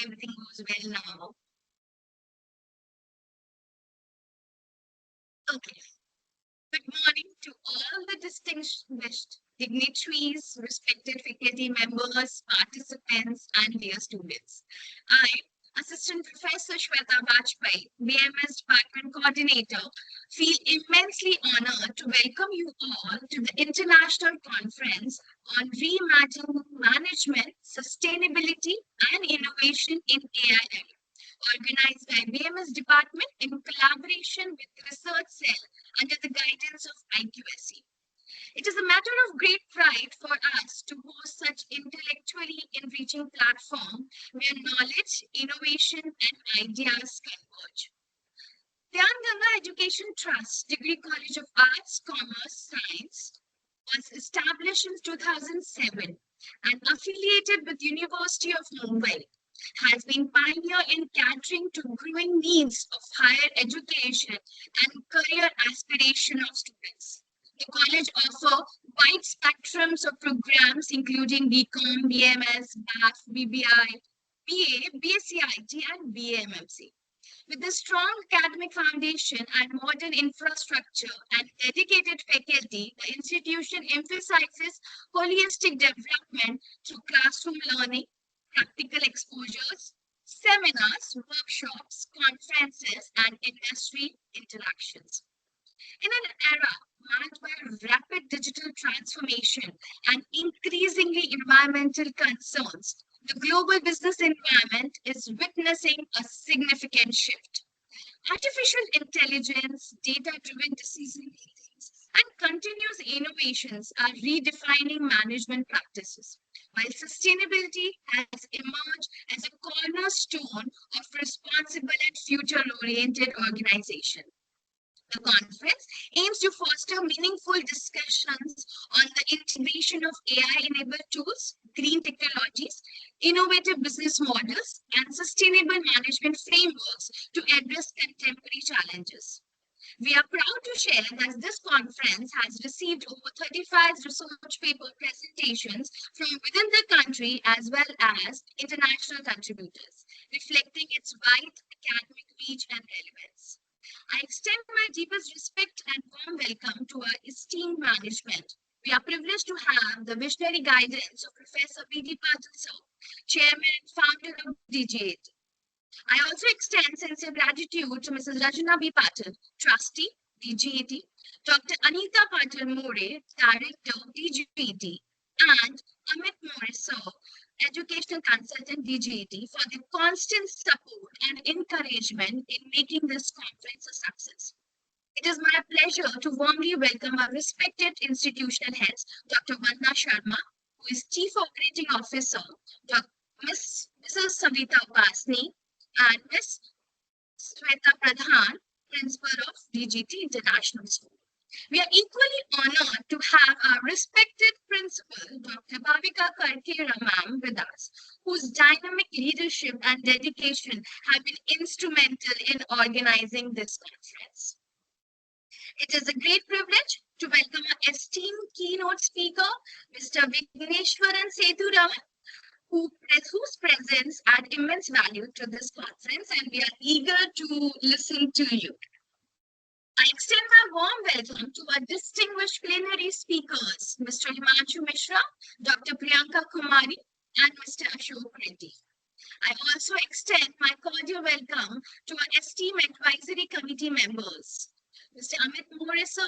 everything goes well now. Okay. Good morning to all the distinguished dignitaries, respected faculty members, participants, and dear students. I, Assistant Professor Shweta Vajpayee, BMS Department Coordinator, feel immensely honored to welcome you all to the International Conference on Reimagining Management, Sustainability, and Innovation in AI, organized by BMS Department in collaboration with Research Cell under the guidance of IQAC. It is a matter of great pride for us to host such intellectually enriching platform where knowledge, innovation, and ideas converge. The Ganga Education Trust Degree College of Arts, Commerce, Science was established in 2007 and affiliated with University of Mumbai, has been pioneer in catering to growing needs of higher education and career aspiration of students. The college offers wide spectrums of programs including BCom, BMS, BAF, BBI, BA, BSc and BAMMC. With a strong academic foundation and modern infrastructure and dedicated faculty, the institution emphasizes holistic development through classroom learning, practical exposures, seminars, workshops, conferences, and industry interactions. In an era marked by rapid digital transformation and increasingly environmental concerns, the global business environment is witnessing a significant shift. Artificial intelligence, data-driven decision making, and continuous innovations are redefining management practices, while sustainability has emerged as a cornerstone of responsible and future-oriented organization. The conference aims to foster meaningful discussions on the integration of AI-enabled tools, green technologies, innovative business models, and sustainable management frameworks to address contemporary challenges. We are proud to share that this conference has received over 35 research paper presentations from within the country as well as international contributors, reflecting its wide academic reach and relevance. I extend my deepest respect and warm welcome to our esteemed management. We are privileged to have the visionary guidance of Professor B.D. Patil Sir, Chairman and Founder of DGAT. I also extend sincere gratitude to Mrs. Rajana B. Patil, Trustee, DGAT, Dr. Anita Patil More, Director, DGAT, and Amit More, Sir, Educational Consultant, DGAT, for their constant support and encouragement in making this conference a success. It is my pleasure to warmly welcome our respected institutional heads, Dr. Vandana Sharma, who is Chief Operating Officer, Mrs. Savita Upasni, and Ms. Sweta Pradhan, Principal of DGT International School. We are equally honored to have our respected principal, Dr. Bhavika Karkera ma'am, with us, whose dynamic leadership and dedication have been instrumental in organizing this conference. It is a great privilege to welcome our esteemed keynote speaker, Mr. Vigneshvaran Sethuraman, whose presence adds immense value to this conference, and we are eager to listen to you. I extend my warm welcome to our distinguished plenary speakers, Mr. Himanshu Mishra, Dr. Priyanka Kumari, and Mr. Ashok Reddy. I also extend my cordial welcome to our esteemed advisory committee members, Mr. Amit Moreso,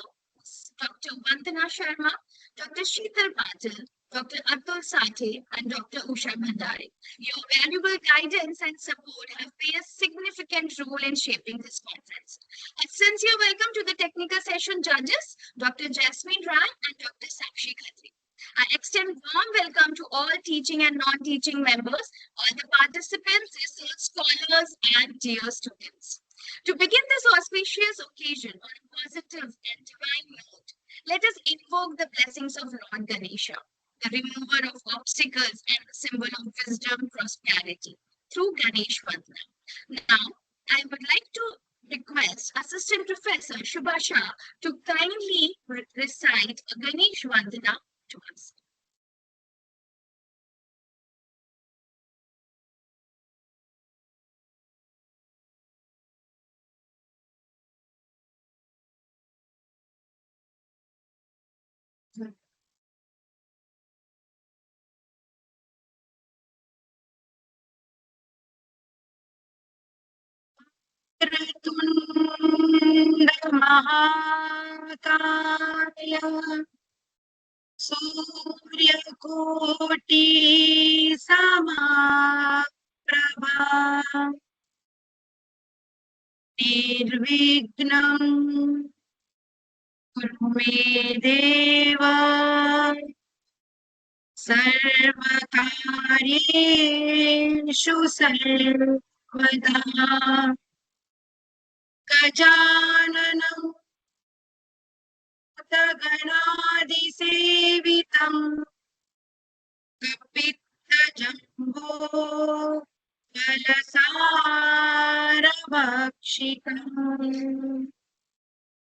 Dr. Vandana Sharma, Dr. Sheetal Patil, Dr. Atul Sathe, and Dr. Usha Bhandare. Your valuable guidance and support have played a significant role in shaping this conference. A sincere welcome to the technical session judges, Dr. Jasmine Rai and Dr. Sakshi Khatri. I extend warm welcome to all teaching and non-teaching members, all the participants, research scholars, and dear students. To begin this auspicious occasion on a positive and divine note, let us invoke the blessings of Lord Ganesha, the remover of obstacles and the symbol of wisdom, prosperity, through Ganesh Vandana. Now, I would like to request Assistant Professor Shubha Shah to kindly recite a Ganesh Vandana to us. महाकाय सूर्यकोटि समप्रभा निर्विघ्नं कुरु मे देव सर्वकार्येषु सर्वदा गजाननं भूतगणादिसेवितं कपित्तजम्बो फलसारभक्षितम्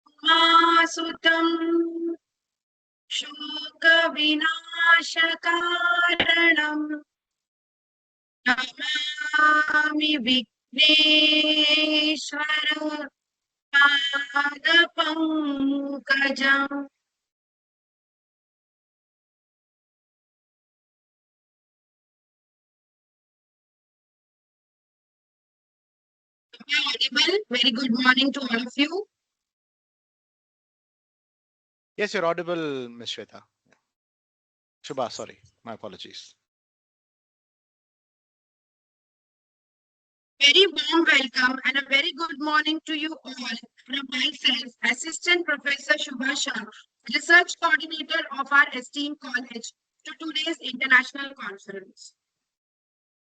उमासुतं शोकविनाशकारणम् Namami Vighneshwar पादपङ्कजम्. Audible. Very good morning to all of you. Yes, you're audible, Ms. Shweta. Shubha, sorry, my apologies. Very warm welcome and a very good morning to you all from myself, Assistant Professor Shubha Shah, Research Coordinator of our esteemed college, to today's international conference.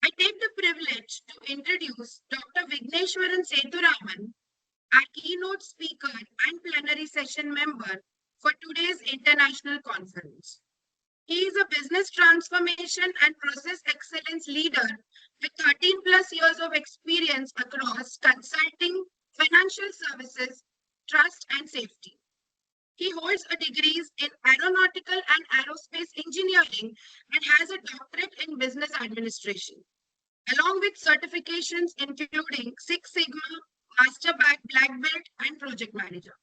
I take the privilege to introduce Dr. Vigneshvaran Sethuraman, our keynote speaker and plenary session member for today's international conference. He is a business transformation and process excellence leader with 13 plus years of experience across consulting, financial services, trust, and safety. He holds a degrees in aeronautical and aerospace engineering and has a doctorate in business administration, along with certifications including Six Sigma, Master Black Belt, and Project Manager.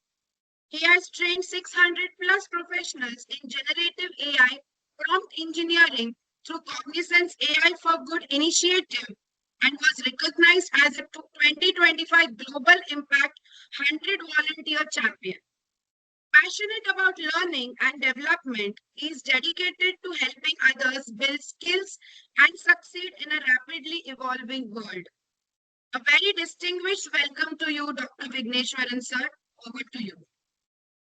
He has trained 600 plus professionals in generative AI, prompt engineering through Cognizant's AI for Good initiative and was recognized as a 2025 Global Impact 100 Volunteer Champion. Passionate about learning and development, he is dedicated to helping others build skills and succeed in a rapidly evolving world. A very distinguished welcome to you, Dr. Vigneshwaran sir. Over to you.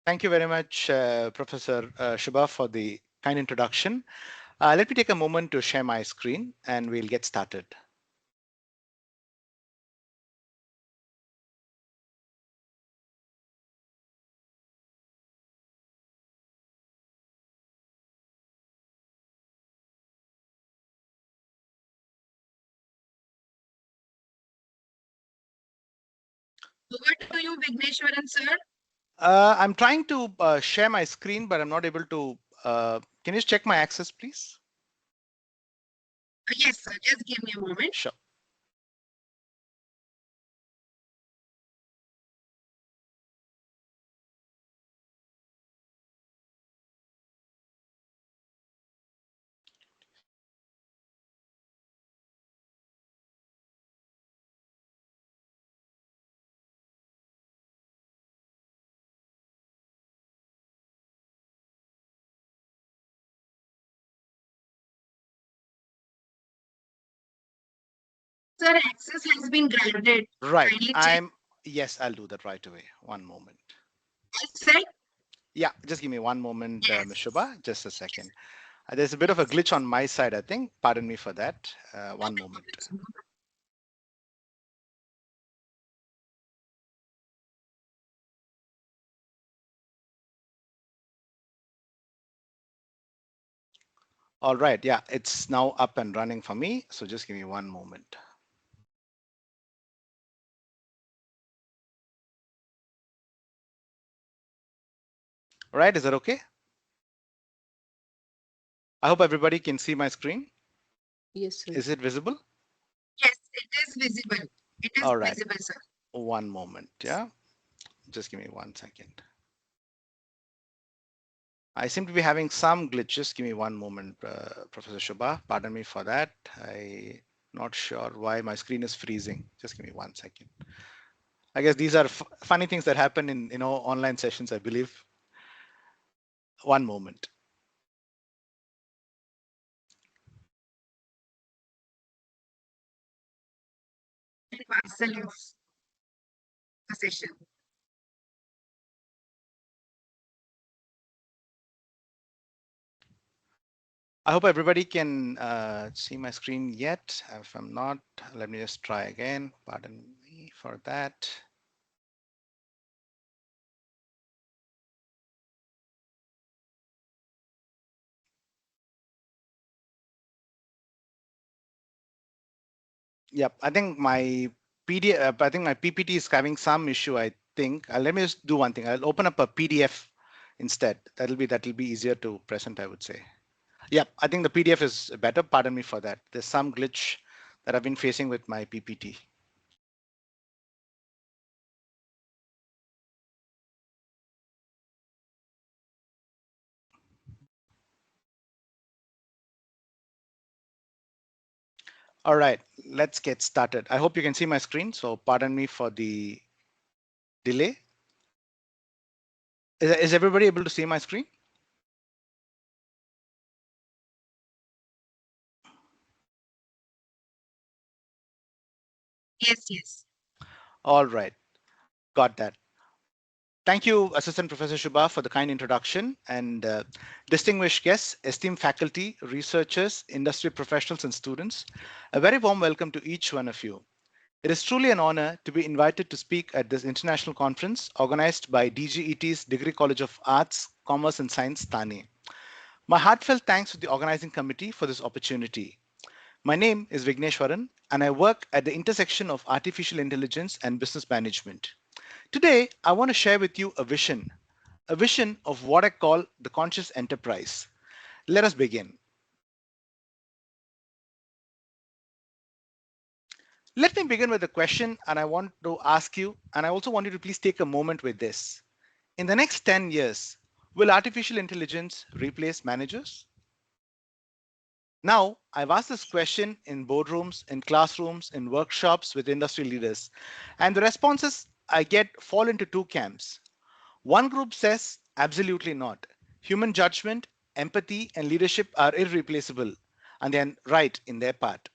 Thank you very much, Professor Shubha, for the kind introduction. Let me take a moment to share my screen and we'll get started. Over to you, Vigneshwaran sir. I'm trying to share my screen, but I'm not able to. Can you check my access, please? Yes, sir. Just give me a moment. Sure. Sir, access has been granted. Right. Kindly check. Yes, I'll do that right away. One moment. All set? Yeah, just give me one moment, Yes. Ms. Shubha. Just a second. There's a bit of a glitch on my side, I think. Pardon me for that. One moment. All right. Yeah, it's now up and running for me. So just give me one moment. All right. Is that okay? I hope everybody can see my screen. Yes, sir. Is it visible? Yes, it is visible. It is All right. visible, sir. One moment. Yeah. Just give me 1 second. I seem to be having some glitches. Give me one moment, Professor Shubha. Pardon me for that. I'm not sure why my screen is freezing. Just give me 1 second. I guess these are funny things that happen in online sessions, I believe. One moment. Parcel of a session. I hope everybody can see my screen yet. If I'm not, let me just try again. Pardon me for that. Yep, I think my PDF, I think my PPT is having some issue. I think let me just do one thing. I'll open up a PDF instead. That'll be easier to present, I would say. Yep, I think the PDF is better. Pardon me for that. There's some glitch that I've been facing with my PPT. All right, let's get started. I hope you can see my screen. So pardon me for the delay. Is everybody able to see my screen? Yes, yes. All right, got that. Thank you, Assistant Professor Shubha, for the kind introduction, and distinguished guests, esteemed faculty, researchers, industry professionals, and students. A very warm welcome to each one of you. It is truly an honor to be invited to speak at this international conference organized by DGET's Degree College of Arts, Commerce and Science, Thane. My heartfelt thanks to the organizing committee for this opportunity. My name is Vigneshvaran, and I work at the intersection of artificial intelligence and business management. Today, I want to share with you a vision of what I call the conscious enterprise. Let us begin. Let me begin with a question, and I want to ask you, and I also want you to please take a moment with this. In the next 10 years, will artificial intelligence replace managers? Now, I've asked this question in boardrooms, in classrooms, in workshops with industry leaders, and the responses I get fall into two camps. One group says absolutely not. Human judgment, empathy, and leadership are irreplaceable, and they're right in their part.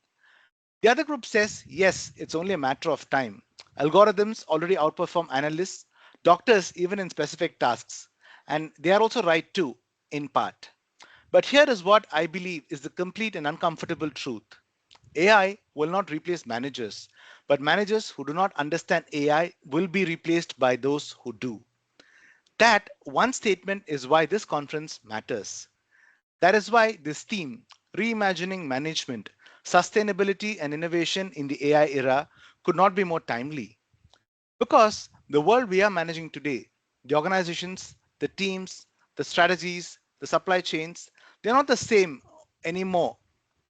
The other group says yes, it's only a matter of time. Algorithms already outperform analysts, doctors, even in specific tasks, and they are also right too, in part. But here is what I believe is the complete and uncomfortable truth. AI will not replace managers, but managers who do not understand AI will be replaced by those who do. That one statement is why this conference matters. That is why this theme, Reimagining Management, Sustainability and Innovation in the AI Era, could not be more timely. Because the world we are managing today, the organizations, the teams, the strategies, the supply chains, they're not the same anymore,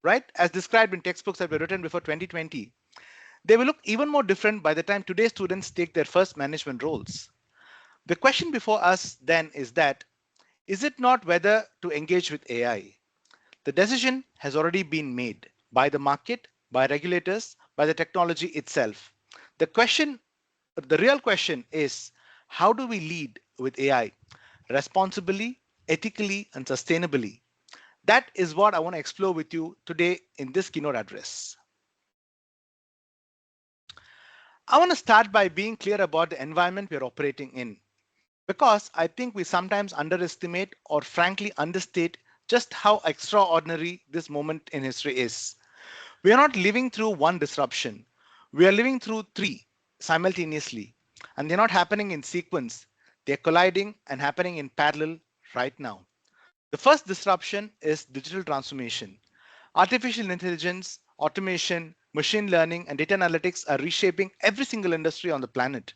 right? As described in textbooks that were written before 2020. They will look even more different by the time today's students take their first management roles. The question before us then is it not whether to engage with AI? The decision has already been made by the market, by regulators, by the technology itself. The question, the real question is, how do we lead with AI responsibly, ethically, and sustainably? That is what I want to explore with you today in this keynote address. I want to start by being clear about the environment we're operating in, because I think we sometimes underestimate or frankly understate just how extraordinary this moment in history is. We are not living through one disruption. We are living through three simultaneously, and they're not happening in sequence. They're colliding and happening in parallel right now. The first disruption is digital transformation. Artificial intelligence, automation, machine learning, and data analytics are reshaping every single industry on the planet.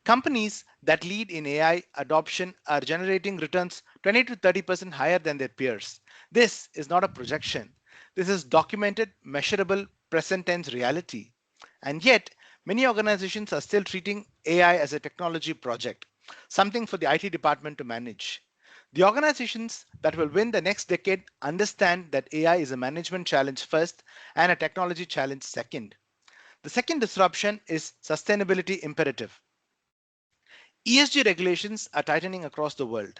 Companies that lead in AI adoption are generating returns 20 to 30% higher than their peers. This is not a projection. This is documented, measurable, present tense reality. And yet, many organizations are still treating AI as a technology project, something for the IT department to manage. The organizations that will win the next decade understand that AI is a management challenge first and a technology challenge second. The second disruption is sustainability imperative. ESG regulations are tightening across the world.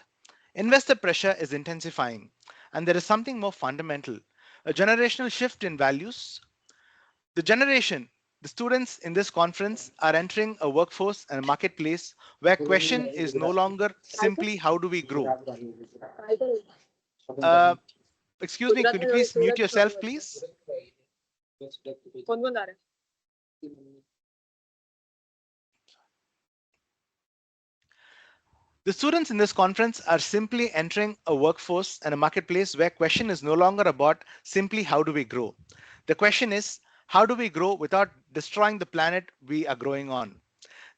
Investor pressure is intensifying, and there is something more fundamental, a generational shift in values. The students in this conference are entering a workforce and a marketplace where question is no longer simply how do we grow. Uh, Excuse me, could you please mute yourself, please? The students in this conference are simply entering a workforce and a marketplace where question is no longer about simply how do we grow. The question is how do we grow without destroying the planet we are growing on.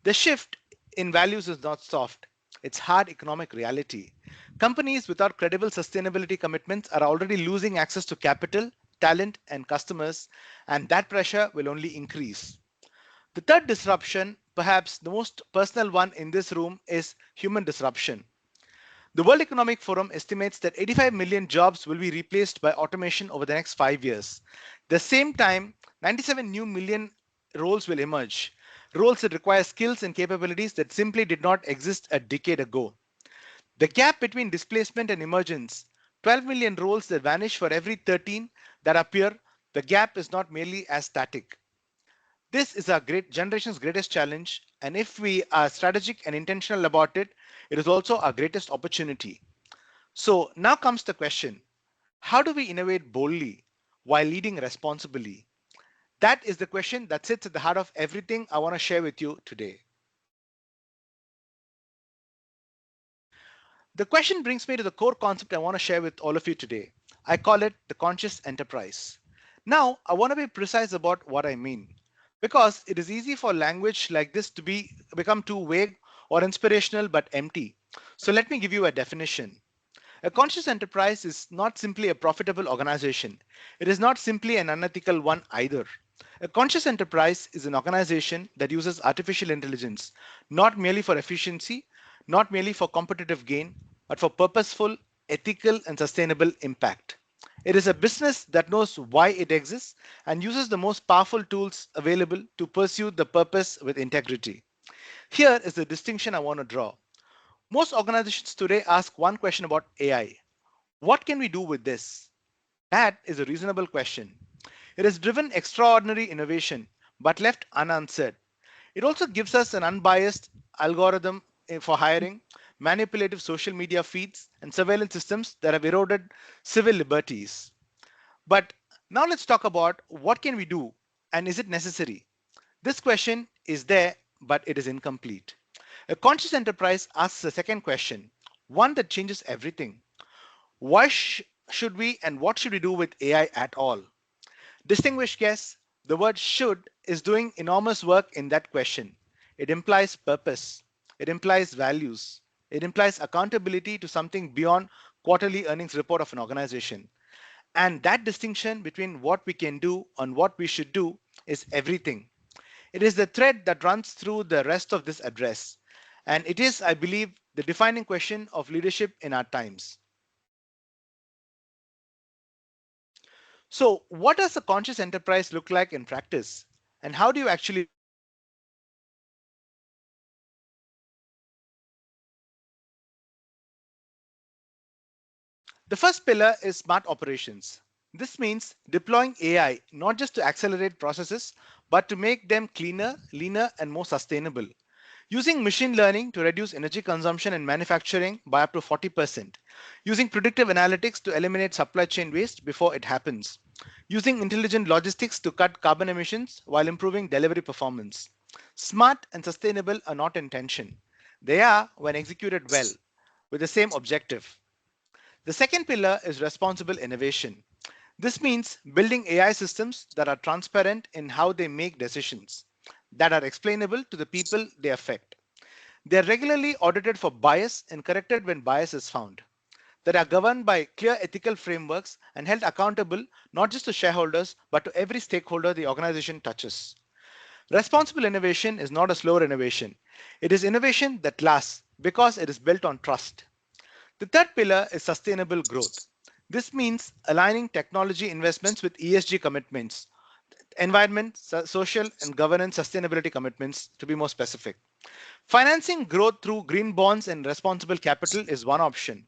The shift in values is not soft, it's hard economic reality. Companies without credible sustainability commitments are already losing access to capital, talent, and customers, and that pressure will only increase. The third disruption, perhaps the most personal one in this room, is human disruption. The World Economic Forum estimates that 85 million jobs will be replaced by automation over the next 5 years. At the same time, 97 new million roles will emerge, roles that require skills and capabilities that simply did not exist a decade ago. The gap between displacement and emergence, 12 million roles that vanish for every 13 that appear, the gap is not merely as static. This is our great generation's greatest challenge, and if we are strategic and intentional about it, it is also our greatest opportunity. So now comes the question, how do we innovate boldly while leading responsibly? That is the question that sits at the heart of everything I want to share with you today. The question brings me to the core concept I want to share with all of you today. I call it the conscious enterprise. Now, I want to be precise about what I mean, because it is easy for language like this to become too vague or inspirational but empty. So let me give you a definition. A conscious enterprise is not simply a profitable organization. It is not simply an unethical one either. A conscious enterprise is an organization that uses artificial intelligence, not merely for efficiency, not merely for competitive gain, but for purposeful, ethical, and sustainable impact. It is a business that knows why it exists and uses the most powerful tools available to pursue the purpose with integrity. Here is the distinction I want to draw. Most organizations today ask one question about AI. What can we do with this? That is a reasonable question. It has driven extraordinary innovation, but left unanswered. It also gives us an unbiased algorithm for hiring, manipulative social media feeds, and surveillance systems that have eroded civil liberties. But now let's talk about what can we do and is it necessary? This question is there, but it is incomplete. A conscious enterprise asks a second question, one that changes everything. Why should we and what should we do with AI at all? Distinguished guests, the word should is doing enormous work in that question. It implies purpose, it implies values, it implies accountability to something beyond quarterly earnings report of an organization. And that distinction between what we can do and what we should do is everything. It is the thread that runs through the rest of this address. And it is, I believe, the defining question of leadership in our times. So, what does a conscious enterprise look like in practice? And how do you actually The first pillar is smart operations. This means deploying AI not just to accelerate processes, but to make them cleaner, leaner, and more sustainable. Using machine learning to reduce energy consumption in manufacturing by up to 40%. Using predictive analytics to eliminate supply chain waste before it happens. Using intelligent logistics to cut carbon emissions while improving delivery performance. Smart and sustainable are not in tension. They are when executed well with the same objective. The second pillar is responsible innovation. This means building AI systems that are transparent in how they make decisions, that are explainable to the people they affect. They are regularly audited for bias and corrected when bias is found, that are governed by clear ethical frameworks and held accountable not just to shareholders but to every stakeholder the organization touches. Responsible innovation is not a slow innovation. It is innovation that lasts because it is built on trust. The third pillar is sustainable growth. This means aligning technology investments with ESG commitments. environment, social, and governance sustainability commitments to be more specific. Financing growth through green bonds and responsible capital is one option.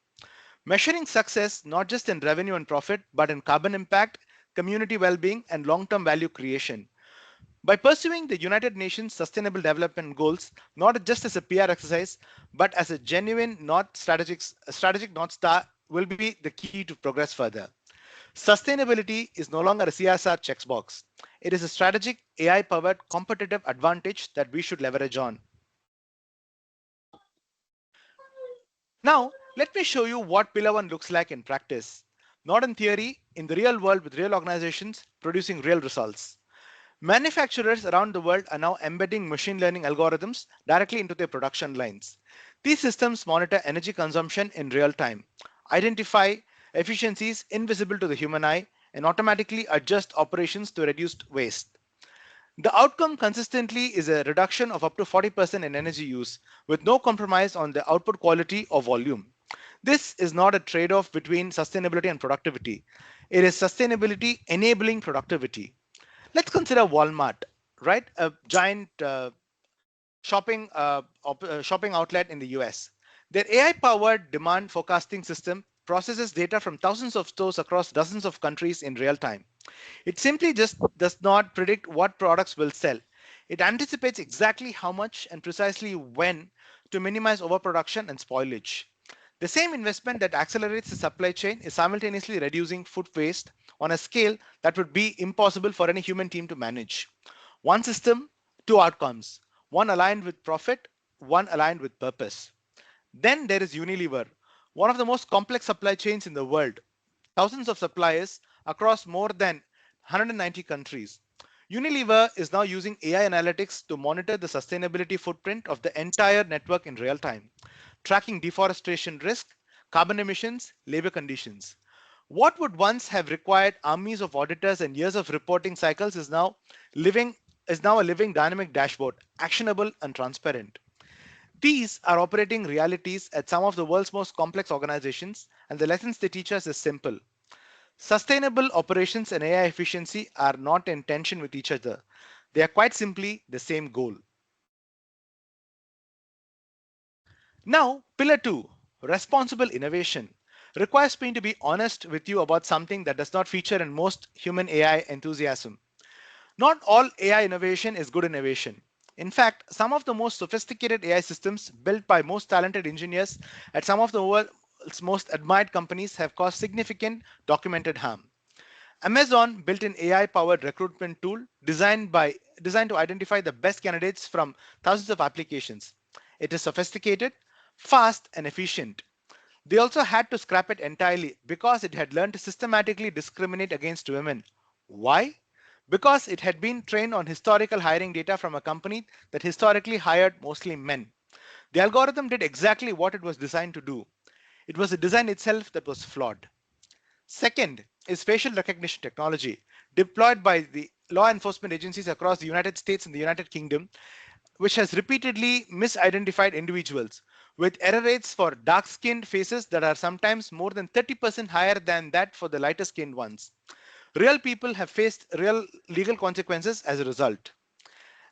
Measuring success not just in revenue and profit, but in carbon impact, community well being, and long term value creation. By pursuing the United Nations Sustainable Development Goals, not just as a PR exercise, but as a genuine strategic North Star, will be the key to progress further. Sustainability is no longer a CSR checkbox. It is a strategic AI powered competitive advantage that we should leverage on. Now, let me show you what Pillar 1 looks like in practice. Not in theory, in the real world with real organizations producing real results. Manufacturers around the world are now embedding machine learning algorithms directly into their production lines. These systems monitor energy consumption in real time, identify efficiencies invisible to the human eye, and automatically adjust operations to reduce waste. The outcome consistently is a reduction of up to 40% in energy use, with no compromise on the output quality or volume. This is not a trade off between sustainability and productivity. It is sustainability enabling productivity. Let's consider Walmart, right? A giant shopping outlet in the US. Their AI powered demand forecasting system processes data from thousands of stores across dozens of countries in real time. It simply just does not predict what products will sell. It anticipates exactly how much and precisely when to minimize overproduction and spoilage. The same investment that accelerates the supply chain is simultaneously reducing food waste on a scale that would be impossible for any human team to manage. One system, two outcomes, one aligned with profit, one aligned with purpose. Then there is Unilever, one of the most complex supply chains in the world. Thousands of suppliers across more than 190 countries. Unilever is now using AI analytics to monitor the sustainability footprint of the entire network in real time, tracking deforestation risk, carbon emissions, labor conditions. What would once have required armies of auditors and years of reporting cycles living is now a living dynamic dashboard, actionable and transparent. These are operating realities at some of the world's most complex organizations, and the lessons they teach us is simple. Sustainable operations and AI efficiency are not in tension with each other. They are quite simply the same goal. Now, pillar 2, responsible innovation, requires me to be honest with you about something that does not feature in most human AI enthusiasm. Not all AI innovation is good innovation. In fact, some of the most sophisticated AI systems built by most talented engineers at some of the world's most admired companies have caused significant documented harm. Amazon built an AI-powered recruitment tool designed to identify the best candidates from thousands of applications. It is sophisticated, fast, and efficient. They also had to scrap it entirely because it had learned to systematically discriminate against women. Why? Because it had been trained on historical hiring data from a company that historically hired mostly men. The algorithm did exactly what it was designed to do. It was the design itself that was flawed. Second is facial recognition technology deployed by the law enforcement agencies across the United States and the United Kingdom, which has repeatedly misidentified individuals with error rates for dark skinned faces that are sometimes more than 30% higher than that for the lighter skinned ones. Real people have faced real legal consequences as a result.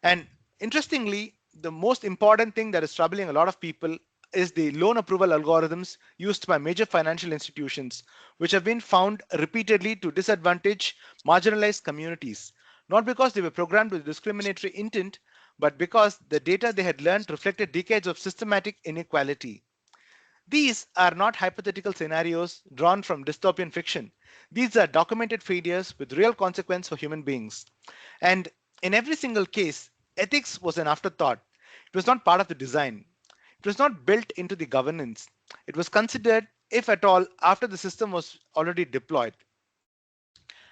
And interestingly, the most important thing that is troubling a lot of people is the loan approval algorithms used by major financial institutions, which have been found repeatedly to disadvantage marginalized communities, not because they were programmed with discriminatory intent, but because the data they had learned reflected decades of systematic inequality. These are not hypothetical scenarios drawn from dystopian fiction. These are documented failures with real consequence for human beings. And in every single case, ethics was an afterthought. It was not part of the design. It was not built into the governance. It was considered, if at all, after the system was already deployed.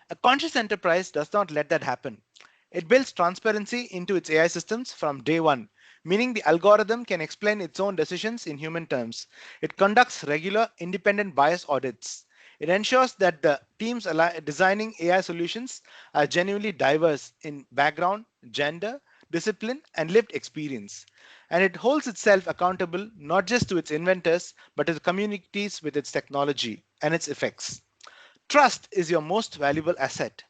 A conscious enterprise does not let that happen. It builds transparency into its AI systems from day one, meaning the algorithm can explain its own decisions in human terms. It conducts regular independent bias audits. It ensures that the teams designing AI solutions are genuinely diverse in background, gender, discipline, and lived experience. And it holds itself accountable not just to its inventors, but to the communities with its technology and its effects. Trust is your most valuable asset.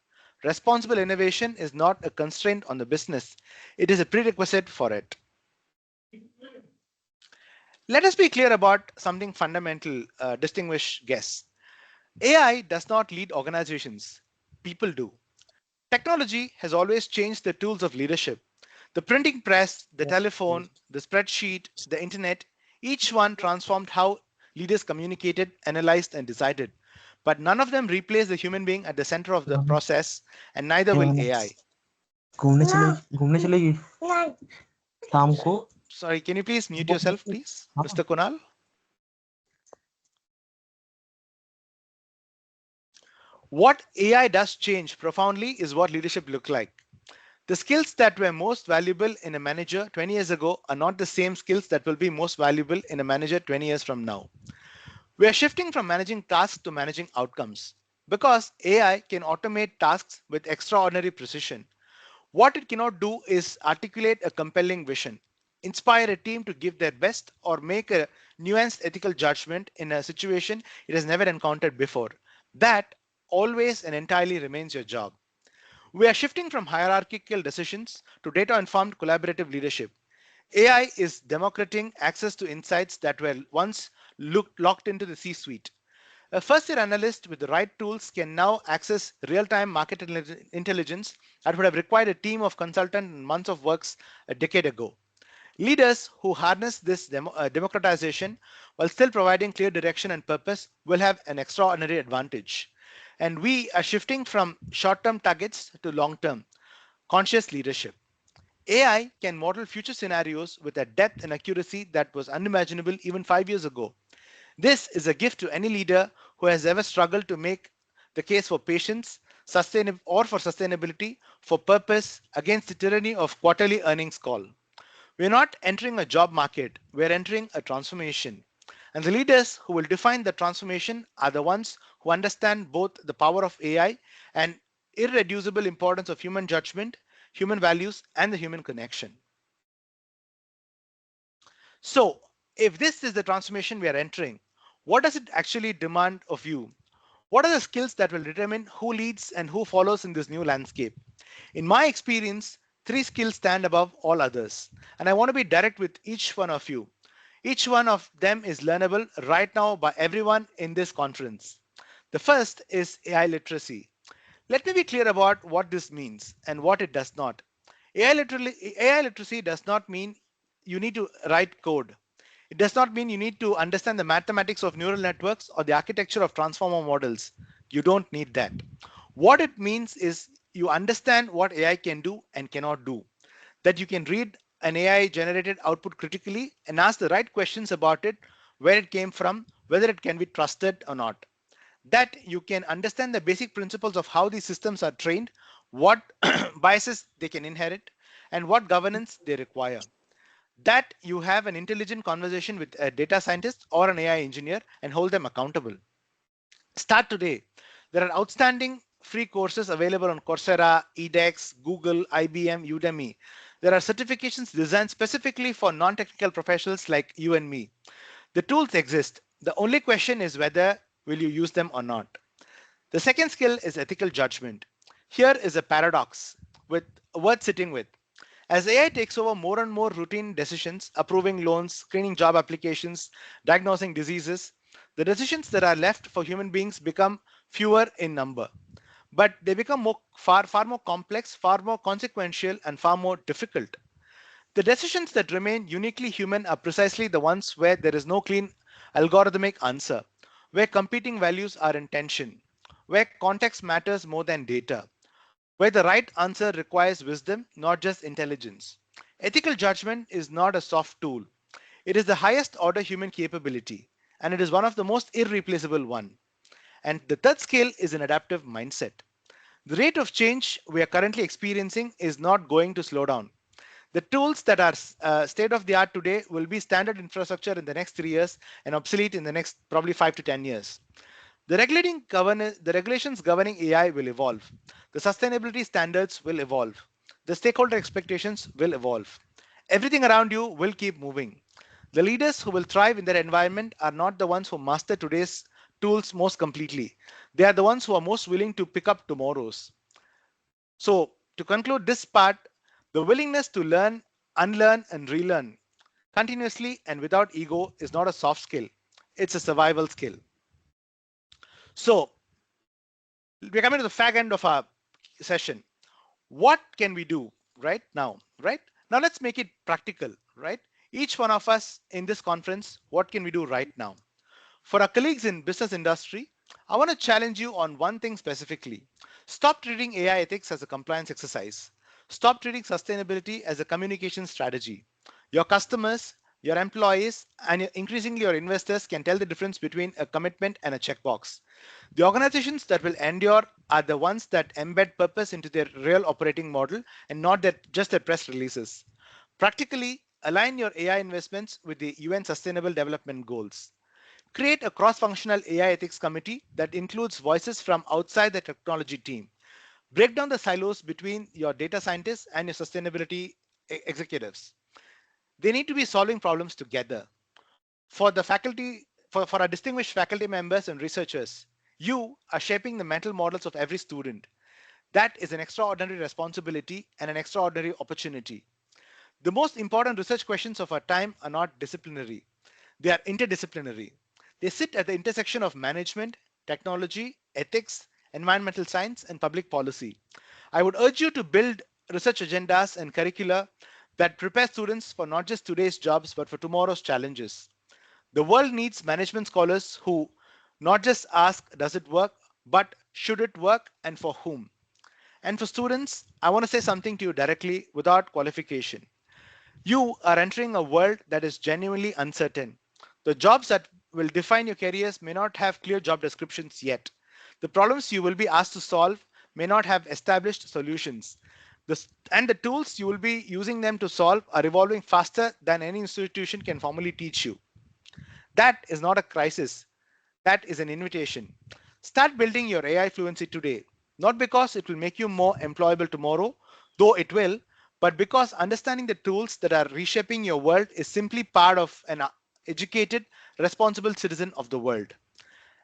Responsible innovation is not a constraint on the business, it is a prerequisite for it. Let us be clear about something fundamental, distinguished guests. AI does not lead organizations, people do. Technology has always changed the tools of leadership. The printing press, the telephone, the spreadsheet, the internet, each one transformed how leaders communicated, analyzed, and decided. But none of them replaced the human being at the center of the process, and neither will AI. घूमने चलेगी शाम को Sorry, can you please mute yourself, please, Mr. Kunal? What AI does change profoundly is what leadership look like. The skills that were most valuable in a manager 20 years ago are not the same skills that will be most valuable in a manager 20 years from now. We are shifting from managing tasks to managing outcomes because AI can automate tasks with extraordinary precision. What it cannot do is articulate a compelling vision, inspire a team to give their best, or make a nuanced ethical judgment in a situation it has never encountered before. That always and entirely remains your job. We are shifting from hierarchical decisions to data informed collaborative leadership. AI is democratizing access to insights that were once locked into the C suite. A first year analyst with the right tools can now access real time market intelligence that would have required a team of consultants and months of works a decade ago. Leaders who harness this democratization while still providing clear direction and purpose will have an extraordinary advantage. And we are shifting from short term targets to long term conscious leadership. AI can model future scenarios with a depth and accuracy that was unimaginable even 5 years ago. This is a gift to any leader who has ever struggled to make the case for patience, for sustainability, for purpose against the tyranny of quarterly earnings call. We're not entering a job market, we're entering a transformation. And the leaders who will define the transformation are the ones who understand both the power of AI and irreducible importance of human judgment, human values, and the human connection. So, if this is the transformation we are entering, what does it actually demand of you? What are the skills that will determine who leads and who follows in this new landscape? In my experience, three skills stand above all others, and I want to be direct with each one of you. Each one of them is learnable right now by everyone in this conference. The first is AI literacy. Let me be clear about what this means and what it does not. AI literacy does not mean you need to write code. It does not mean you need to understand the mathematics of neural networks or the architecture of transformer models. You don't need that. What it means is you understand what AI can do and cannot do, that you can read an AI generated output critically and ask the right questions about it, where it came from, whether it can be trusted or not, that you can understand the basic principles of how these systems are trained, what biases they can inherit, and what governance they require, that you have an intelligent conversation with a data scientist or an AI engineer and hold them accountable. Start today. There are outstanding free courses available on Coursera, edX, Google, IBM, Udemy. There are certifications designed specifically for non-technical professionals like you and me. The tools exist. The only question is whether will you use them or not. The second skill is ethical judgment. Here is a paradox with worth sitting with. As AI takes over more and more routine decisions, approving loans, screening job applications, diagnosing diseases, the decisions that are left for human beings become fewer in number. But they become far more complex, far more consequential, and far more difficult. The decisions that remain uniquely human are precisely the ones where there is no clean algorithmic answer, where competing values are in tension, where context matters more than data, where the right answer requires wisdom, not just intelligence. Ethical judgment is not a soft tool. It is the highest order human capability, and it is one of the most irreplaceable one. And the third skill is an adaptive mindset. The rate of change we are currently experiencing is not going to slow down. The tools that are state of the art today will be standard infrastructure in the next 3 years and obsolete in the next probably 5 to 10 years. The regulations governing AI will evolve. The sustainability standards will evolve. The stakeholder expectations will evolve. Everything around you will keep moving. The leaders who will thrive in their environment are not the ones who master today's tools most completely. They are the ones who are most willing to pick up tomorrow's. So to conclude this part, the willingness to learn, unlearn, and relearn continuously and without ego is not a soft skill, it's a survival skill. So we're coming to the fag end of our session. What can we do right now? Right now, let's make it practical. Right, each one of us in this conference, what can we do right now? For our colleagues in business industry, I want to challenge you on one thing specifically. Stop treating AI ethics as a compliance exercise. Stop treating sustainability as a communication strategy. Your customers, your employees, and increasingly your investors can tell the difference between a commitment and a checkbox. The organizations that will endure are the ones that embed purpose into their real operating model and not just their press releases. Practically, align your AI investments with the UN Sustainable Development Goals. Create a cross-functional AI ethics committee that includes voices from outside the technology team. Break down the silos between your data scientists and your sustainability executives. They need to be solving problems together. For the faculty, for our distinguished faculty members and researchers, you are shaping the mental models of every student. That is an extraordinary responsibility and an extraordinary opportunity. The most important research questions of our time are not disciplinary, they are interdisciplinary. They sit at the intersection of management, technology, ethics, environmental science, and public policy. I would urge you to build research agendas and curricula that prepare students for not just today's jobs but for tomorrow's challenges. The world needs management scholars who not just ask, does it work, but should it work and for whom? And for students, I want to say something to you directly without qualification. You are entering a world that is genuinely uncertain. The jobs that will define your careers may not have clear job descriptions yet. The problems you will be asked to solve may not have established solutions. And the tools you will be using them to solve are evolving faster than any institution can formally teach you. That is not a crisis. That is an invitation. Start building your AI fluency today, not because it will make you more employable tomorrow, though it will, but because understanding the tools that are reshaping your world is simply part of an educated, responsible citizen of the world.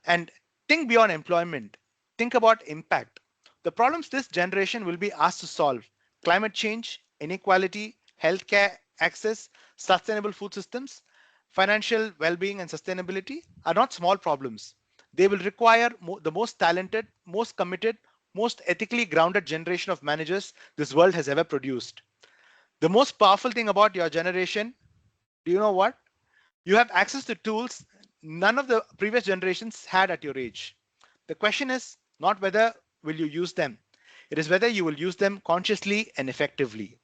And think beyond employment. Think about impact. The problems this generation will be asked to solve, climate change, inequality, healthcare access, sustainable food systems, financial well-being and sustainability, are not small problems. They will require the most talented, most committed, most ethically grounded generation of managers this world has ever produced. The most powerful thing about your generation, do you know what? You have access to tools none of the previous generations had at your age. The question is not whether will you use them. It is whether you will use them consciously and effectively.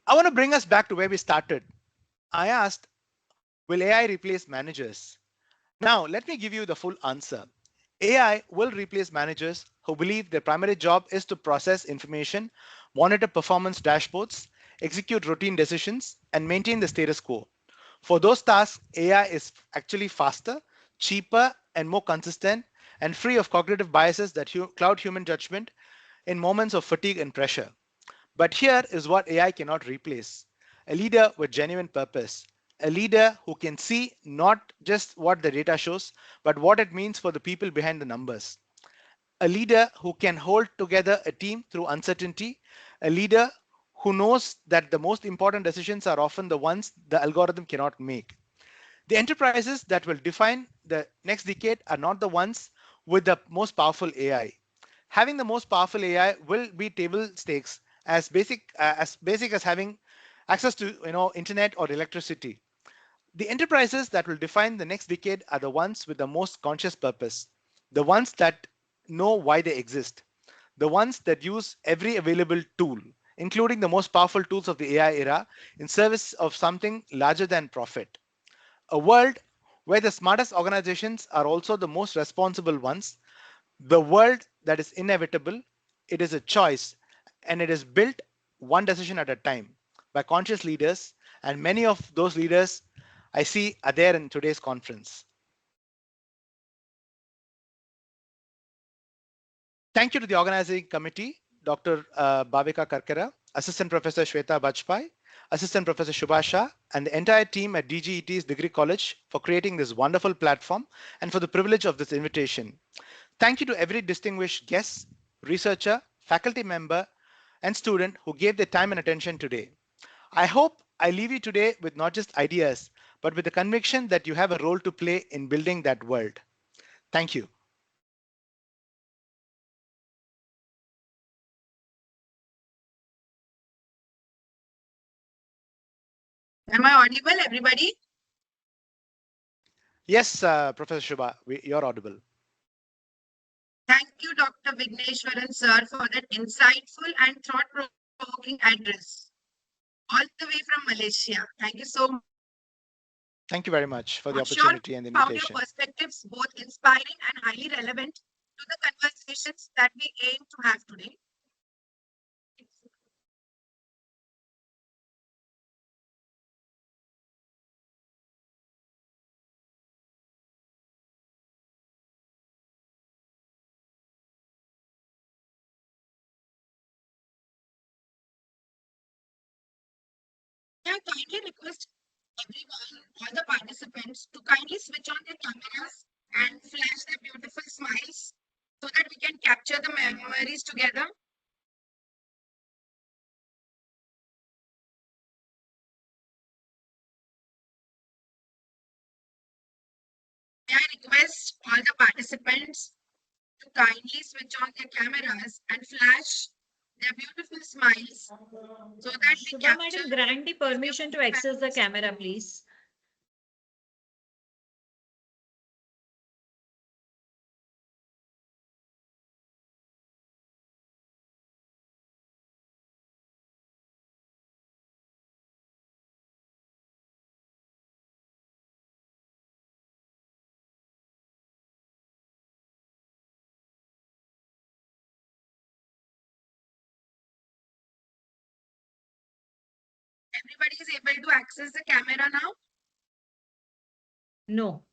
I want to bring us back to where we started. I asked, will AI replace managers? Now, let me give you the full answer. AI will replace managers who believe their primary job is to process information, monitor performance dashboards, execute routine decisions, and maintain the status quo. For those tasks, AI is actually faster, cheaper, and more consistent, and free of cognitive biases that cloud human judgment in moments of fatigue and pressure. But here is what AI cannot replace: a leader with genuine purpose, a leader who can see not just what the data shows, but what it means for the people behind the numbers, a leader who can hold together a team through uncertainty, a leader who knows that the most important decisions are often the ones the algorithm cannot make. The enterprises that will define the next decade are not the ones with the most powerful AI. Having the most powerful AI will be table stakes, as basic as having access to internet or electricity. The enterprises that will define the next decade are the ones with the most conscious purpose, the ones that know why they exist, the ones that use every available tool, including the most powerful tools of the AI era, in service of something larger than profit. A world where the smartest organizations are also the most responsible ones, the world that is inevitable. It is a choice, and it is built one decision at a time by conscious leaders, and many of those leaders I see are there in today's conference. Thank you to the organizing committee, Dr. Bhavika Karkera, Assistant Professor Shweta Bajpai, Assistant Professor Shubha Shah, and the entire team at DGET's Degree College for creating this wonderful platform and for the privilege of this invitation. Thank you to every distinguished guest, researcher, faculty member, and student who gave their time and attention today. I hope I leave you today with not just ideas, but with the conviction that you have a role to play in building that world. Thank you. Am I audible, everybody? Yes, Professor Shubha, you're audible. Thank you, Dr. Vigneshvaran sir, for that insightful and thought-provoking address, all the way from Malaysia. Thank you so much. Thank you very much for the I'm sure opportunity and the found your invitation. perspectives both inspiring and highly relevant to the conversations that we aim to have today. I kindly request everyone, all the participants, to kindly switch on their cameras and flash their beautiful smiles so that we can capture the memories together. May I request all the participants to kindly switch on their cameras and flash their beautiful smiles so that we Shubha capture. Madam, grant the permission to access the camera, please. Everybody is able to access the camera now. No.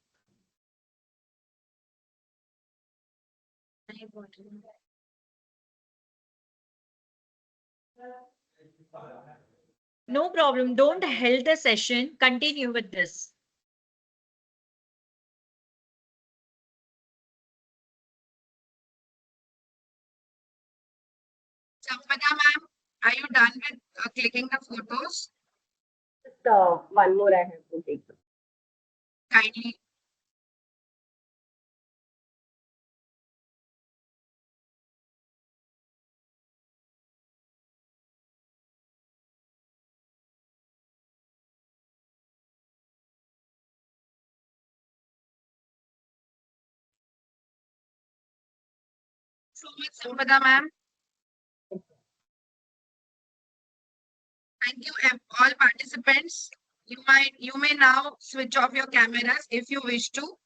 No problem. Don't halt the session. Continue with this. Sampada ma'am, are you done with clicking the photos? One more I have to take. Kindly. So much, Sampada ma'am. Thank you, all participants. You may now switch off your cameras if you wish to.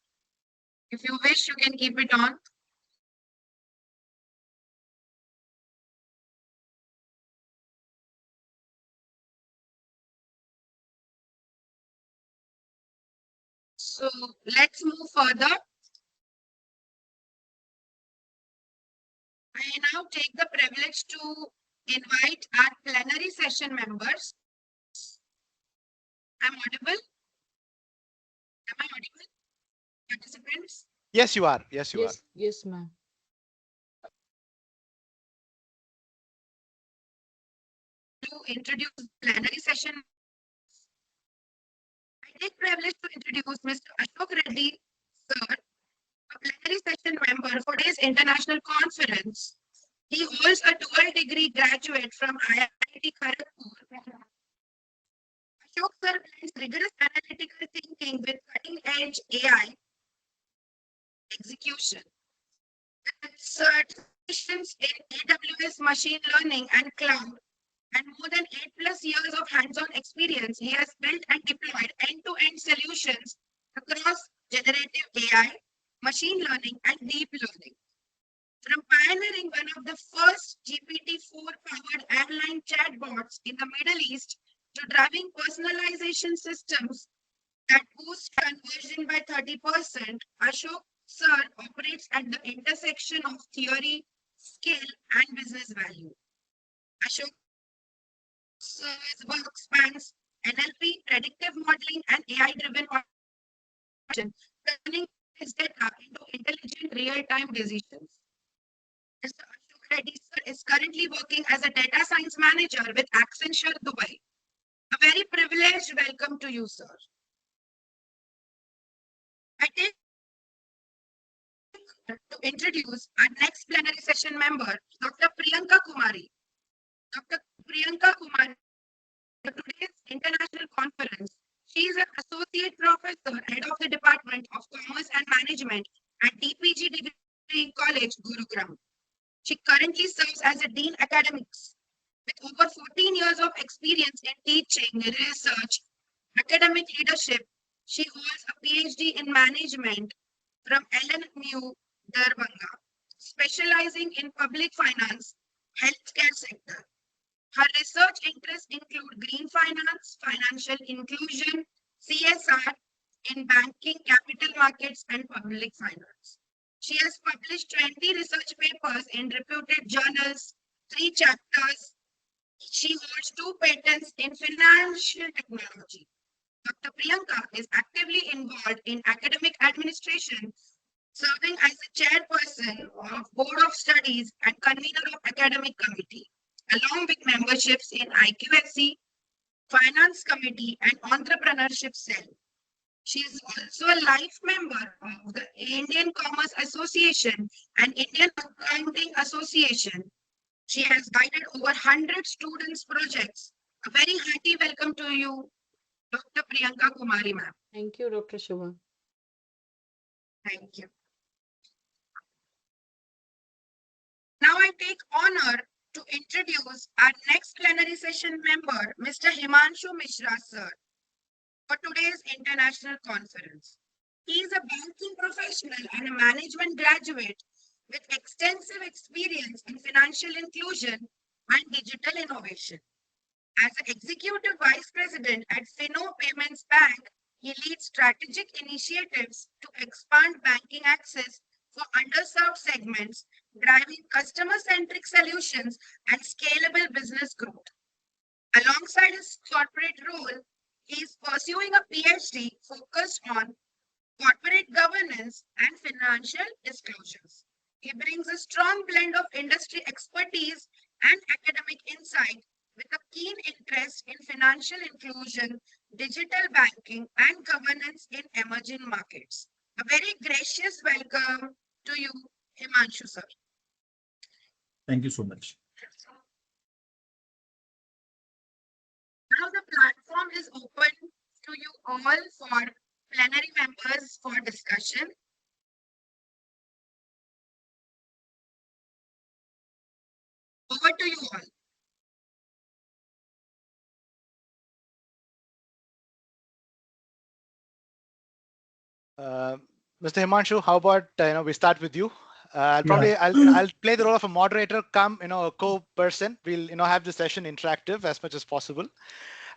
If you wish, you can keep it on. So let's move further. I now take the privilege to invite our plenary session members. I'm audible? Am I audible? Participants? Yes, you are. Yes, you are. Yes, ma'am. To introduce plenary session. I take privilege to introduce Mr. Ashok Reddy, sir, a plenary session member for today's international conference. He holds a dual degree graduate from IIT Kharagpur. Ashok sir blends rigorous analytical thinking with cutting edge AI execution. Certifications in AWS machine learning and cloud, and more than 8+ years of hands-on experience, he has built and deployed end-to-end solutions across generative AI, machine learning, and deep learning. From pioneering one of the first GPT-4 powered airline chatbots in the Middle East to driving personalization systems that boost conversion by 30%, Ashok sir operates at the intersection of theory, scale, and business value. Ashok sir's work spans NLP, predictive modeling, and AI-driven automation, turning his data into intelligent real-time decisions. Mr. Ashok Reddy sir is currently working as a data science manager with Accenture Dubai. A very privileged welcome to you, sir. I take to introduce our next plenary session member, Dr. Priyanka Kumari. Dr. Priyanka Kumari, for today's international conference, she is an associate professor, head of the Department of Commerce and Management at DPG Degree College, Gurugram. She currently serves as a Dean Academics with over 14 years of experience in teaching, research, academic leadership. She holds a PhD in management from LNMU, Darbhanga, specializing in public finance, healthcare sector. Her research interests include green finance, financial inclusion, CSR in banking, capital markets, and public finance. She has published 20 research papers in reputed journals, 3 chapters. She holds 2 patents in financial technology. Dr. Priyanka is actively involved in academic administration, serving as the chairperson of Board of Studies and convener of academic committee, along with memberships in IQAC, Finance Committee, and Entrepreneurship Cell. She is also a life member of the Indian Commerce Association and Indian Accounting Association. She has guided over 100 students' projects. A very hearty welcome to you, Dr. Priyanka Kumari, ma'am. Thank you, Dr. Shubha. Thank you. Now I take honor to introduce our next plenary session member, Mr. Himanshu Mishra, sir, for today's international conference. He is a banking professional and a management graduate with extensive experience in financial inclusion and digital innovation. As an executive vice president at Fino Payments Bank, he leads strategic initiatives to expand banking access for underserved segments, driving customer-centric solutions and scalable business growth. Alongside his corporate role, he is pursuing a PhD focused on corporate governance and financial disclosures. He brings a strong blend of industry expertise and academic insight with a keen interest in financial inclusion, digital banking, and governance in emerging markets. A very gracious welcome to you, Himanshu, sir. Thank you so much. Now the platform is open to you all for plenary members for discussion. Over to you all. Mr. Himanshu, how about we start with you? I'll probably I'll play the role of a moderator, come a co-person. We'll have the session interactive as much as possible.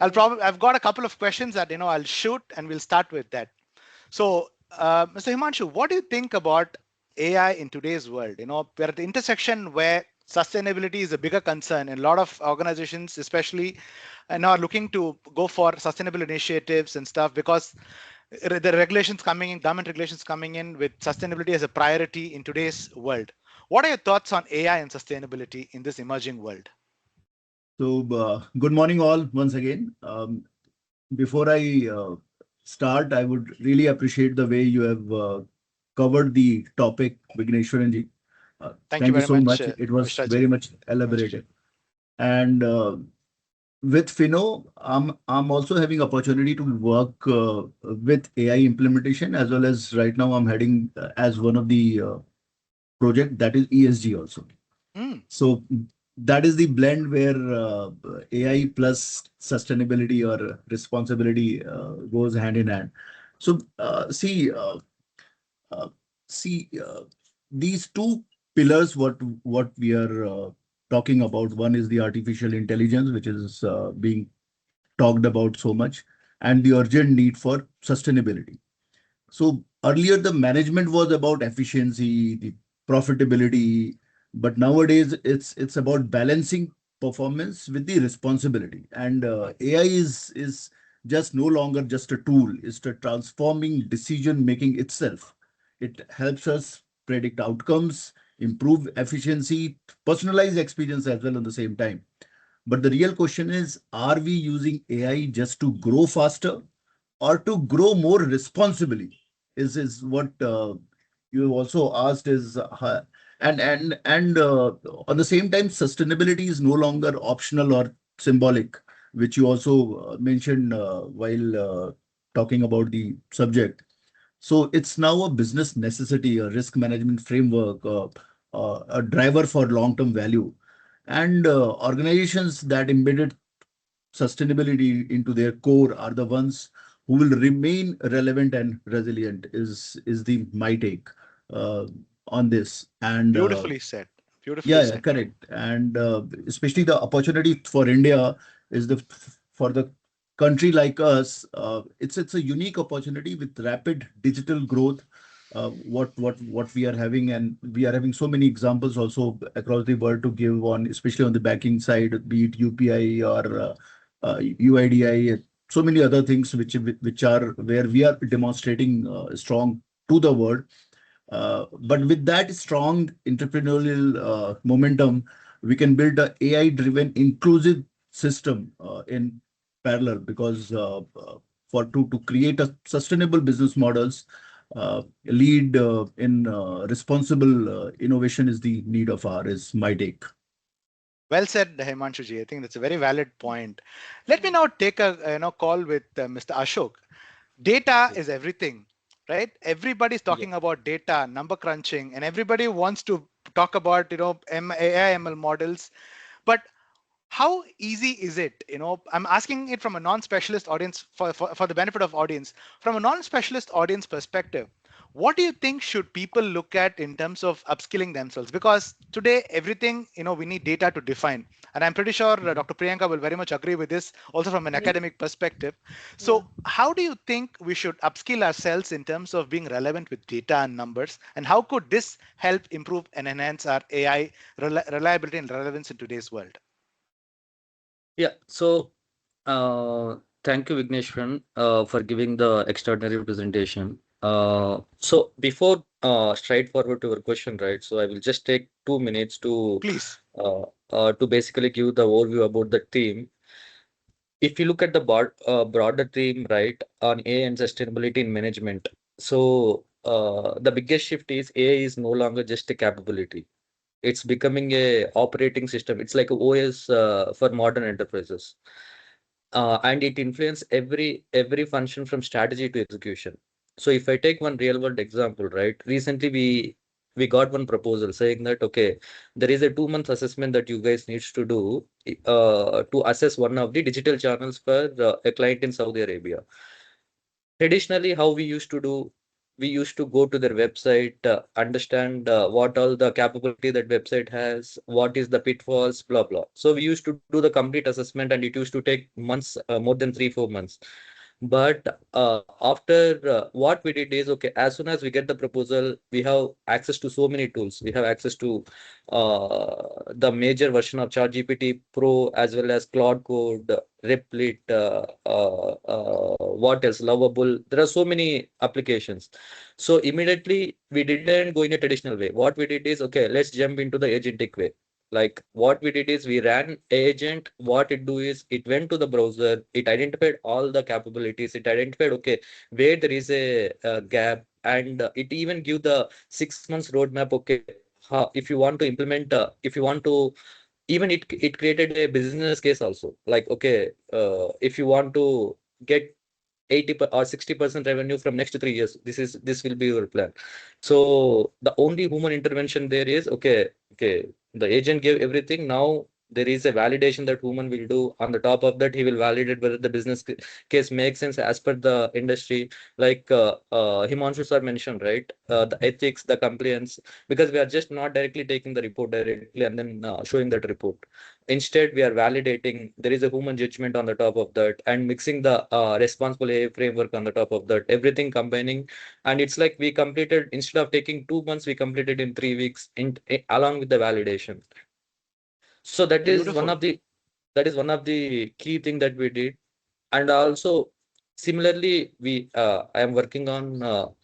I've got a couple of questions that I'll shoot, and we'll start with that. So, Mr. Himanshu, what do you think about AI in today's world? We're at the intersection where sustainability is a bigger concern, and a lot of organizations, especially, are looking to go for sustainable initiatives and stuff because the regulations coming in, government regulations coming in with sustainability as a priority in today's world. What are your thoughts on AI and sustainability in this emerging world? So, good morning all once again. Before I start, I would really appreciate the way you have covered the topic, Vigneshvaran ji. Thank you very so much. It was Mishra ji. very much elaborated. And with Fino, I'm also having opportunity to work with AI implementation, as well as right now I'm heading as one of the project that is ESG also. So that is the blend where AI plus sustainability or responsibility goes hand in hand. So these two pillars, what we are talking about, one is the artificial intelligence, which is being talked about so much, and the urgent need for sustainability. So earlier the management was about efficiency, the profitability, but nowadays it's about balancing performance with the responsibility. And AI is just no longer just a tool; it's a transforming decision making itself. It helps us predict outcomes, improve efficiency, personalize experience as well at the same time. But the real question is, are we using AI just to grow faster or to grow more responsibly? Is what you also asked is, and on the same time, sustainability is no longer optional or symbolic, which you also mentioned while talking about the subject. So it's now a business necessity, a risk management framework, a driver for long-term value. And organizations that embedded sustainability into their core are the ones who will remain relevant and resilient, is the my take uh, on this. And Beautifully said. Beautifully yeah, yeah, said. correct. And especially the opportunity for India is the for the country like us. It's a unique opportunity with rapid digital growth. What we are having, and we are having so many examples also across the world to give on, especially on the banking side, be it UPI or UIDI, so many other things which are where we are demonstrating strong to the world. But with that strong entrepreneurial momentum, we can build a AI-driven inclusive system in parallel, because for to create a sustainable business models, lead in responsible innovation is the need of our, is my take. Well said, Himanshuji. I think that's a very valid point. Let me now take a call with Mr. Ashok. Data is everything, right? Everybody's Yeah. talking about data, number crunching, and everybody wants to talk about AI ML models. But how easy is it? I'm asking it from a non-specialist audience, for the benefit of audience. From a non-specialist audience perspective, what do you think should people look at in terms of upskilling themselves? Because today everything, we need data to define, and I'm pretty sure Dr. Priyanka will very much agree with this also from an Yeah. academic perspective. So how do you think we should upskill ourselves in terms of being relevant with data and numbers, and how could this help improve and enhance our AI reliability and relevance in today's world? Yeah. So, thank you, Vigneshvaran, for giving the extraordinary presentation. So before straightforward to your question, right? So I will just take 2 minutes Please. to basically give the overview about the theme. If you look at the broader theme, right, on AI and sustainability in management, so the biggest shift is AI is no longer just a capability. It's becoming a operating system. It's like a OS for modern enterprises, and it influences every function from strategy to execution. So if I take one real world example, right? Recently we got one proposal saying that, okay, there is a 2 month assessment that you guys needs to do to assess one of the digital channels for a client in Saudi Arabia. Traditionally, how we used to do, we used to go to their website, understand what all the capability that website has, what is the pitfalls, blah blah. So we used to do the complete assessment, and it used to take months, more than 3 4 months. But after what we did is, okay, as soon as we get the proposal, we have access to so many tools. We have access to the major version of ChatGPT Pro, as well as Claude Code, Replit, what else, Lovable. There are so many applications. So immediately we didn't go in a traditional way. What we did is, okay, let's jump into the agentic way. Like what we did is we ran agent. What it do is it went to the browser. It identified all the capabilities. It identified, okay, where there is a gap, and it even give the 6 months roadmap. Okay, if you want to implement, if you want to, even it created a business case also. Like, okay, if you want to get 80 or 60% revenue from next 3 years, this will be your plan. So the only human intervention there is, okay, the agent gave everything. Now there is a validation that human will do. On the top of that, he will validate whether the business case makes sense as per the industry. Like Himanshu sir mentioned, right? The ethics, the compliance, because we are just not directly taking the report directly and then showing that report. Instead, we are validating. There is a human judgment on the top of that, and mixing the responsible AI framework on the top of that. Everything combining, and it's like we completed, instead of taking 2 months, we completed in 3 weeks, along with the validation. So Beautiful. that is one of the key thing that we did. And also similarly, I am working on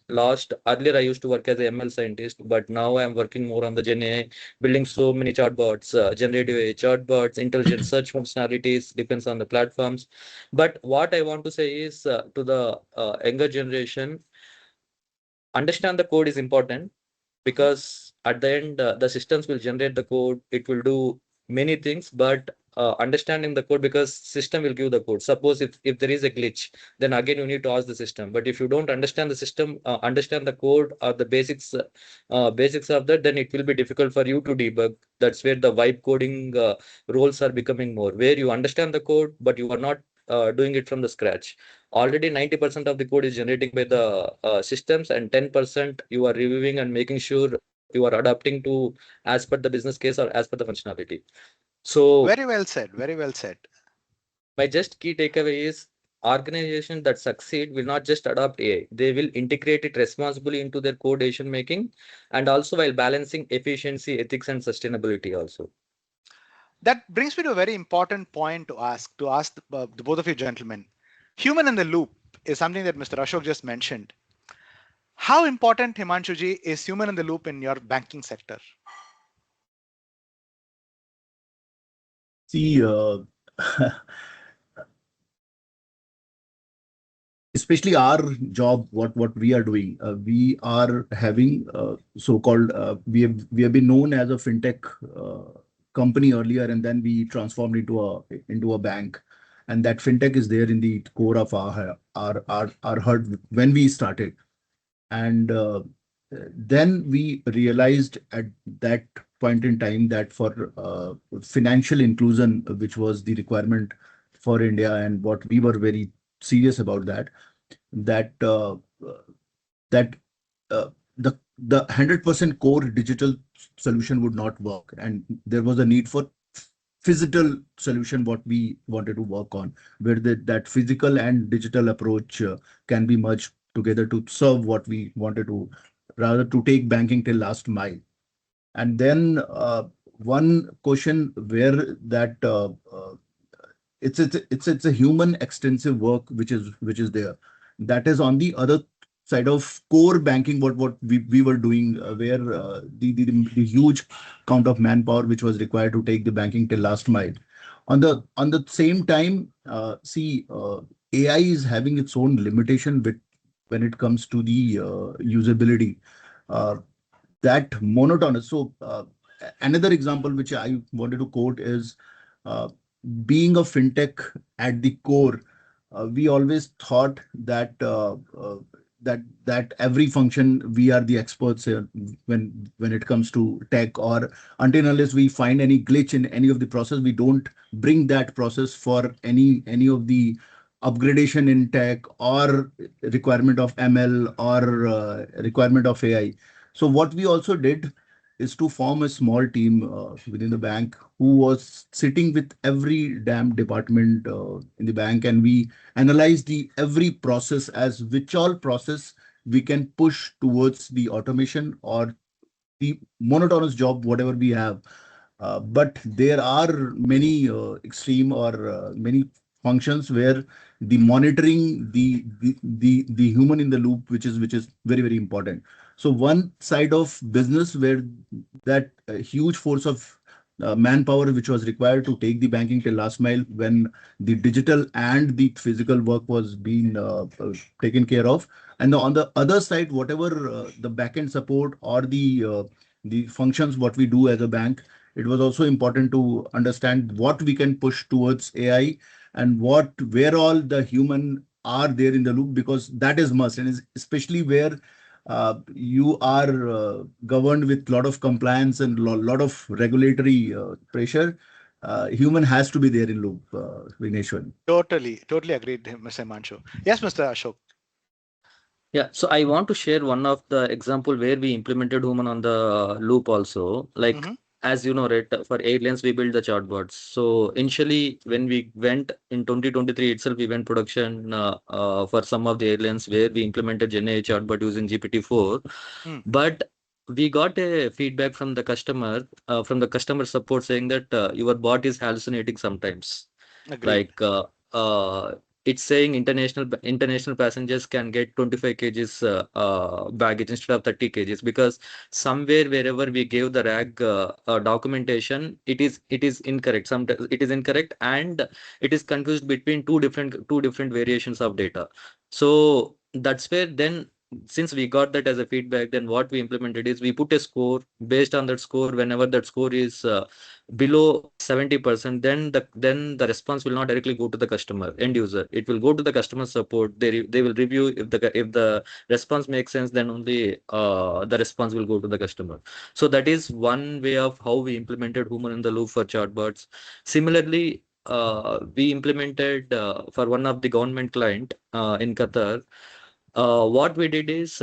Earlier I used to work as a ML scientist, but now I'm working more on the Gen AI, building so many chatbots, generative AI chatbots, intelligent search functionalities, depends on the platforms. But what I want to say is to the younger generation, understand the code is important, because at the end the systems will generate the code, it will do many things, but understanding the code, because system will give the code. Suppose if there is a glitch, then again you need to ask the system. But if you don't understand the system, understand the code or the basics of that, then it will be difficult for you to debug. That's where the vibe coding roles are becoming more, where you understand the code but you are not doing it from the scratch. Already 90% of the code is generating by the systems, and 10% you are reviewing and making sure you are adapting to as per the business case or as per the functionality. So Very well said. Very well said. my just key takeaway is, organizations that succeed will not just adopt AI, they will integrate it responsibly into their code decision making, and also while balancing efficiency, ethics, and sustainability also. That brings me to a very important point to ask the both of you gentlemen. Human in the loop is something that Mr. Ashok just mentioned. How important, Himanshuji, is human in the loop in your banking sector? See, especially our job, what we are doing, we are having so-called we have been known as a fintech company earlier, and then we transformed into a bank, and that fintech is there in the core of our heart when we started. And then we realized at that point in time that for financial inclusion, which was the requirement for India, and what we were very serious about, that that the 100% core digital solution would not work, and there was a need for physical solution what we wanted to work on, where that physical and digital approach can be merged together to serve what we wanted to, rather to take banking till last mile. And then one question where that it's a human extensive work which is there, that is on the other side of core banking, what we were doing, where the huge count of manpower which was required to take the banking till last mile. On the same time, AI is having its own limitation with when it comes to the usability, uh, that monotonous. So another example which I wanted to quote is, uh, being a fintech at the core, we always thought that that every function we are the experts here when it comes to tech, or until unless we find any glitch in any of the process, we don't bring that process for any of the upgradation in tech or requirement of ML or requirement of AI. So what we also did is to form a small team within the bank who was sitting with every damn department in the bank, and we analyzed the every process as which all process we can push towards the automation or the monotonous job whatever we have. But there are many extreme or many functions where the monitoring the human in the loop, which is very very important. So one side of business where that huge force of manpower which was required to take the banking till last mile, when the digital and the physical work was being taken care of, and on the other side, whatever the backend support or the functions what we do as a bank, it was also important to understand what we can push towards AI, and where all the human are there in the loop, because that is must, and especially where you are governed with lot of compliance and lot of regulatory pressure. Human has to be there in loop, Vigneshwaran. Totally agreed, Mr. Himanshu. Yes, Mr. Ashok. Yeah, so I want to share one of the example where we implemented human on the loop also. Like, Mhm. as you know, right, for airlines we built the chatbots. So initially, when we went in 2023 itself, we went production for some of the airlines where we implemented Gen AI chatbot using GPT-4. Mm. But we got a feedback from the customer support saying that your bot is hallucinating sometimes. Agreed. Like, uh, it's saying international passengers can get 25 kgs baggage instead of 30 kgs, because somewhere wherever we gave the rag documentation, it is incorrect. Sometimes it is incorrect, and it is confused between two different variations of data. So that's where then, since we got that as a feedback, then what we implemented is we put a score. Based on that score, whenever that score is below 70%, then the response will not directly go to the customer end user. It will go to the customer support. They will review. If the response makes sense, then only the response will go to the customer. So that is one way of how we implemented human in the loop for chatbots. Similarly, we implemented for one of the government client in Qatar. What we did is,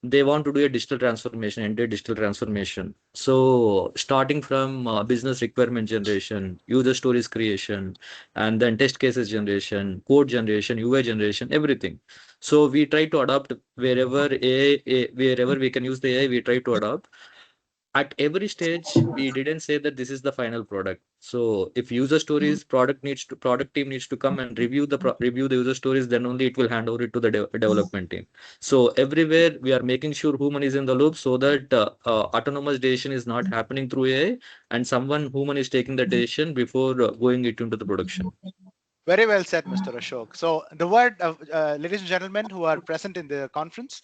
they want to do a digital transformation, entire digital transformation. So starting from business requirement generation, user stories creation, and then test cases generation, code generation, UI generation, everything. So we try to adopt wherever we can use the AI, we try to adopt. At every stage, we didn't say that this is the final product. So if user stories, product team needs to come and review the user stories, then only it will hand over it to the development team. So everywhere we are making sure human is in the loop, so that autonomous decision is not happening through AI, and someone human is taking the decision before going it into the production. Very well said, Mr. Ashok. So, the word of ladies and gentlemen who are present in the conference,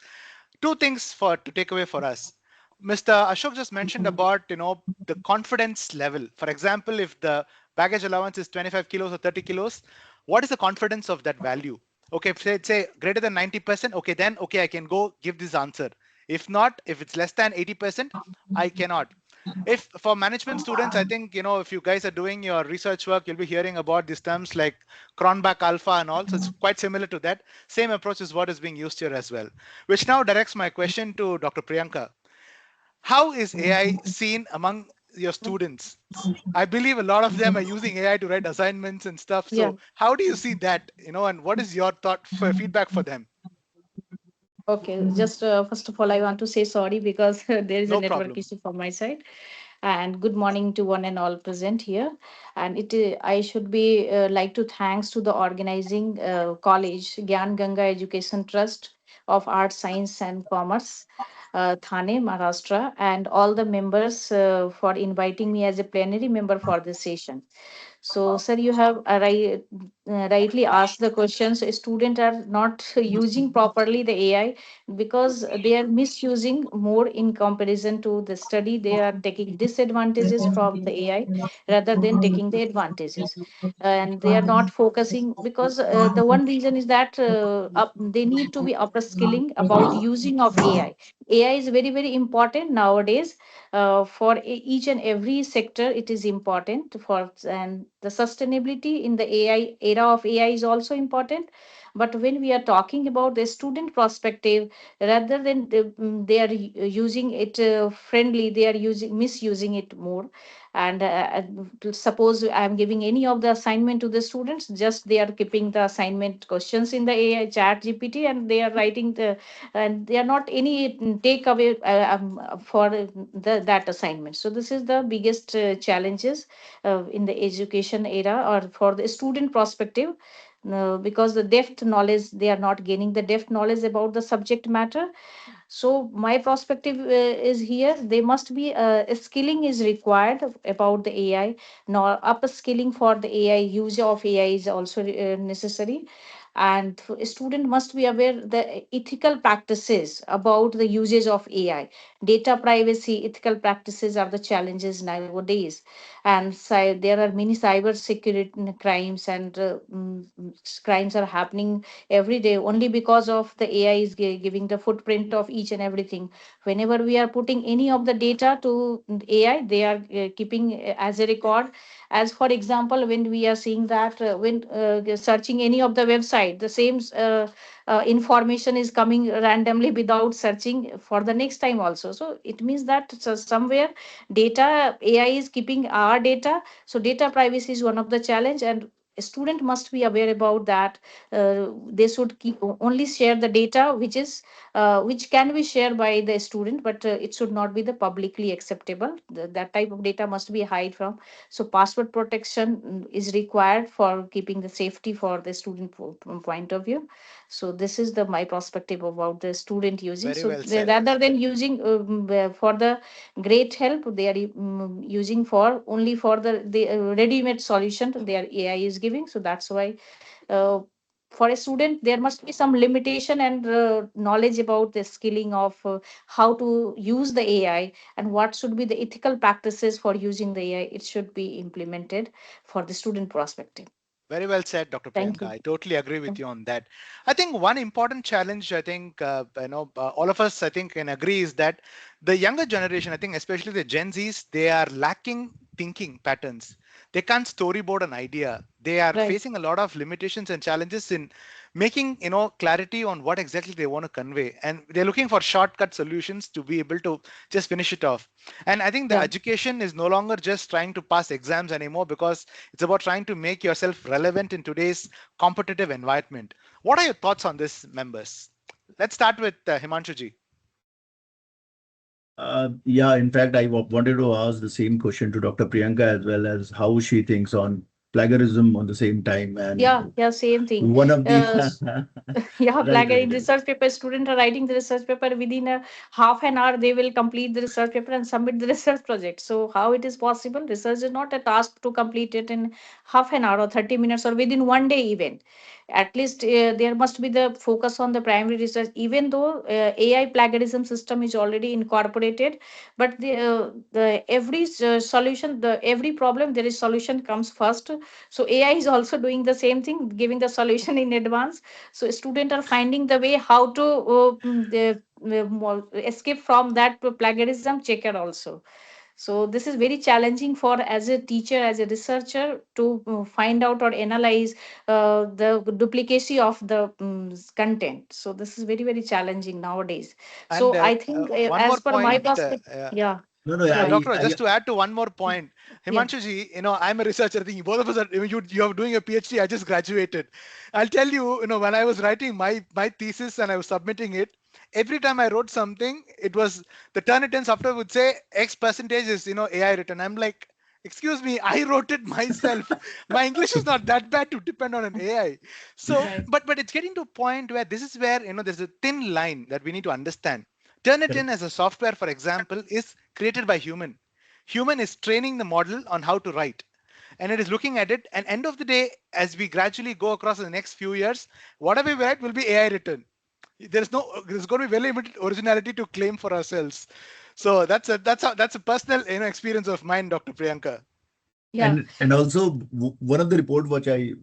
two things for to take away for us. Mr. Ashok just mentioned about the confidence level. For example, if the baggage allowance is 25 kilos or 30 kilos, what is the confidence of that value? Okay, if say greater than 90%, okay, then okay, I can go give this answer. If not, if it's less than 80%, I cannot. If for management students, I think if you guys are doing your research work, you'll be hearing about these terms like Cronbach alpha and all. So it's quite similar to that. Same approach is what is being used here as well. Which now directs my question to Dr. Priyanka. How is AI seen among your students? I believe a lot of them are using AI to write assignments and stuff. Yeah. So how do you see that? And what is your thought for feedback for them? Okay. Just first of all, I want to say sorry because there is a No network problem. issue from my side. And good morning to one and all present here. And I should be like to thanks to the organizing college Gyan Ganga Education Trust of Arts, Science and Commerce, Thane, Maharashtra, and all the members for inviting me as a plenary member for this session. So, sir, you have rightly asked the questions. Students are not using properly the AI because they are misusing more in comparison to the study. They are taking disadvantages from the AI rather than taking the advantages, and they are not focusing because the one reason is that they need to be upskilling about using of AI. AI is very very important nowadays for each and every sector. It is important for, and the sustainability in the AI era of AI is also important. But when we are talking about the student perspective, rather than they are using it friendly, they are using misusing it more. And suppose I am giving any of the assignment to the students, just they are keeping the assignment questions in the AI chat GPT, and they are writing the, and they are not any takeaway for that assignment. So this is the biggest challenges in the education era or for the student perspective. Because the depth knowledge, they are not gaining the depth knowledge about the subject matter. So my perspective is here, they must be skilling is required about the AI. Now upskilling for the AI, use of AI is also necessary. And a student must be aware the ethical practices about the usage of AI. Data privacy, ethical practices are the challenges nowadays. And there are many cyber security crimes, and crimes are happening every day only because of the AI is giving the footprint of each and everything. Whenever we are putting any of the data to AI, they are keeping as a record. As for example, when we are seeing that when searching any of the website, the same information is coming randomly without searching for the next time also. So it means that somewhere data AI is keeping our data. So data privacy is one of the challenge. And A student must be aware about that. They should keep only share the data which can be shared by the student, but it should not be the publicly acceptable. That type of data must be hide from. So password protection is required for keeping the safety for the student point of view. So this is the my perspective about the student using. Very So well said. rather than using for the great help, they are using for only for the ready-made solution their AI is giving. So that's why uh, for a student there must be some limitation and knowledge about the skilling of how to use the AI and what should be the ethical practices for using the AI. It should be implemented for the student perspective. Very well said, Dr. Thank Priyanka. you. I totally agree with you on that. I think one important challenge, I think, all of us, I think, can agree is that the younger generation, I think, especially the Gen Zs, they are lacking thinking patterns. They can't storyboard an idea. They are Right. facing a lot of limitations and challenges in making, clarity on what exactly they want to convey. And they're looking for shortcut solutions to be able to just finish it off. And I think the Yeah. education is no longer just trying to pass exams anymore, because it's about trying to make yourself relevant in today's competitive environment. What are your thoughts on this, members? Let's start with Himanshuji. Yeah, in fact, I wanted to ask the same question to Dr. Priyanka as well, as how she thinks on plagiarism on the same time. Yeah, And yeah, same thing. one of the uh, Yeah, right, like in right, research paper, student are writing the research paper within a half an hour. They will complete the research paper and submit the research project. So how it is possible? Research is not a task to complete it in half an hour or 30 minutes or within one day even. At least there must be the focus on the primary research. Even though AI plagiarism system is already incorporated, but the every solution, the every problem there is solution comes first. So AI is also doing the same thing, giving the solution in advance. So students are finding the way how to escape from that plagiarism checker also. So this is very challenging for as a teacher, as a researcher, to find out or analyze the duplicacy of the content. So this is very very challenging nowadays. And So I think one more as per my point, perspective, yeah, no, no, yeah, Doctor, I just to add to one more point, yeah, Himanshuji, I'm a researcher. I think both of us are. You're doing a PhD. I just graduated. I'll tell you, when I was writing my thesis and I was submitting it, every time I wrote something, it was the Turnitin software would say X percentage is AI written. I'm like, excuse me, I wrote it myself. My English is not that bad to depend on an AI. So, right, but it's getting to a point where this is where there's a thin line that we need to understand. Turnitin correct. as a software, for example, is created by human. Human is training the model on how to write, and it is looking at it. And end of the day, as we gradually go across in the next few years, whatever we write will be AI written. There's going to be very limited originality to claim for ourselves. So that's a personal experience of mine, Dr. Priyanka. yeah. And also one of the report what I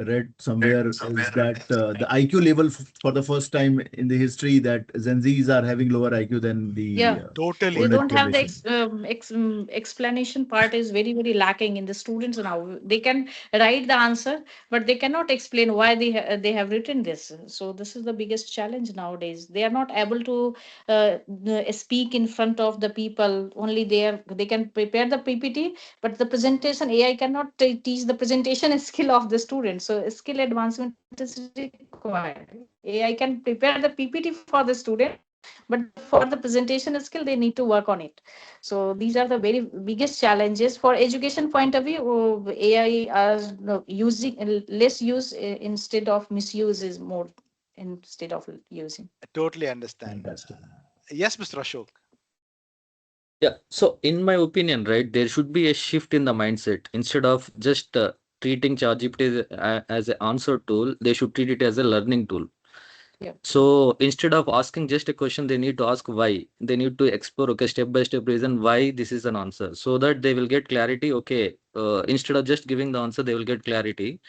read somewhere is that the IQ level for the first time in the history, that Gen Zs are having lower IQ than the Yeah, they Totally. older don't have the generation. explanation part is very very lacking in the students now. They can write the answer, but they cannot explain why they have written this. So this is the biggest challenge nowadays. They are not able to speak in front of the people. Only they can prepare the PPT, but the presentation AI cannot teach the presentation skill of the student. So skill advancement is required. AI can prepare the PPT for the student, but for the presentation skill they need to work on it. So these are the very biggest challenges for education point of view. AI as no, using less use instead of misuse is more instead of using. I totally understand. Fantastic. Yes, Mr. Ashok. Yeah. So in my opinion, right, there should be a shift in the mindset. Instead of just treating ChatGPT as an answer tool, they should treat it as a learning tool. Yeah. So instead of asking just a question, they need to ask why. They need to explore, okay, step by step reason why this is an answer, so that they will get clarity. Okay, instead of just giving the answer, they will get clarity.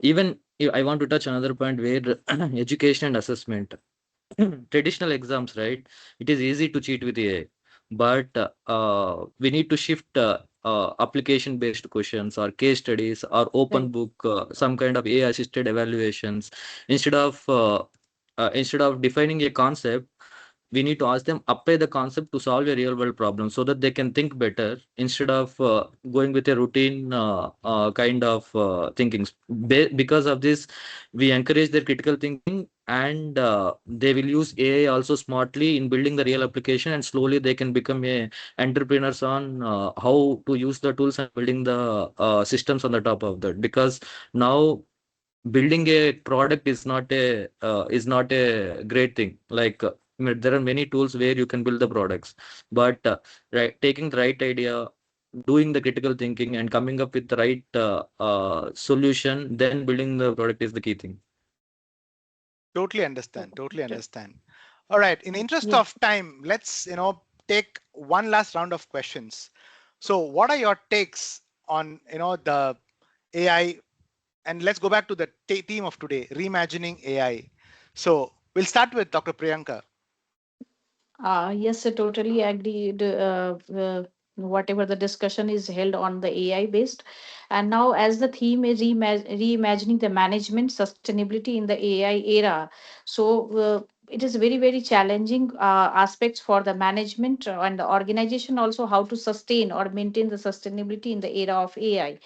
Even I want to touch another point where education and assessment. Traditional exams, right? It is easy to cheat with AI, but we need to shift application based questions or case studies or open Right. book, some kind of AI assisted evaluations. Instead of instead of defining a concept, we need to ask them apply the concept to solve a real world problem so that they can think better instead of going with a routine kind of thinking. Because of this, we encourage their critical thinking, and they will use AI also smartly in building the real application, and slowly they can become a entrepreneurs on how to use the tools and building the systems on the top of that. Because now building a product is not a great thing. Like there are many tools where you can build the products, but right, taking the right idea, doing the critical thinking, and coming up with the right solution, then building the product is the key thing. Totally understand. Totally understand. All right. In interest Yeah. of time, let's take one last round of questions. So, what are your takes on the AI? And let's go back to the theme of today, reimagining AI. So, we'll start with Dr. Priyanka. Yes, I totally agreed. Whatever the discussion is held on the AI based, and now as the theme is reimagining the management sustainability in the AI era, so it is very challenging aspects for the management and the organization also how to sustain or maintain the sustainability in the era of AI.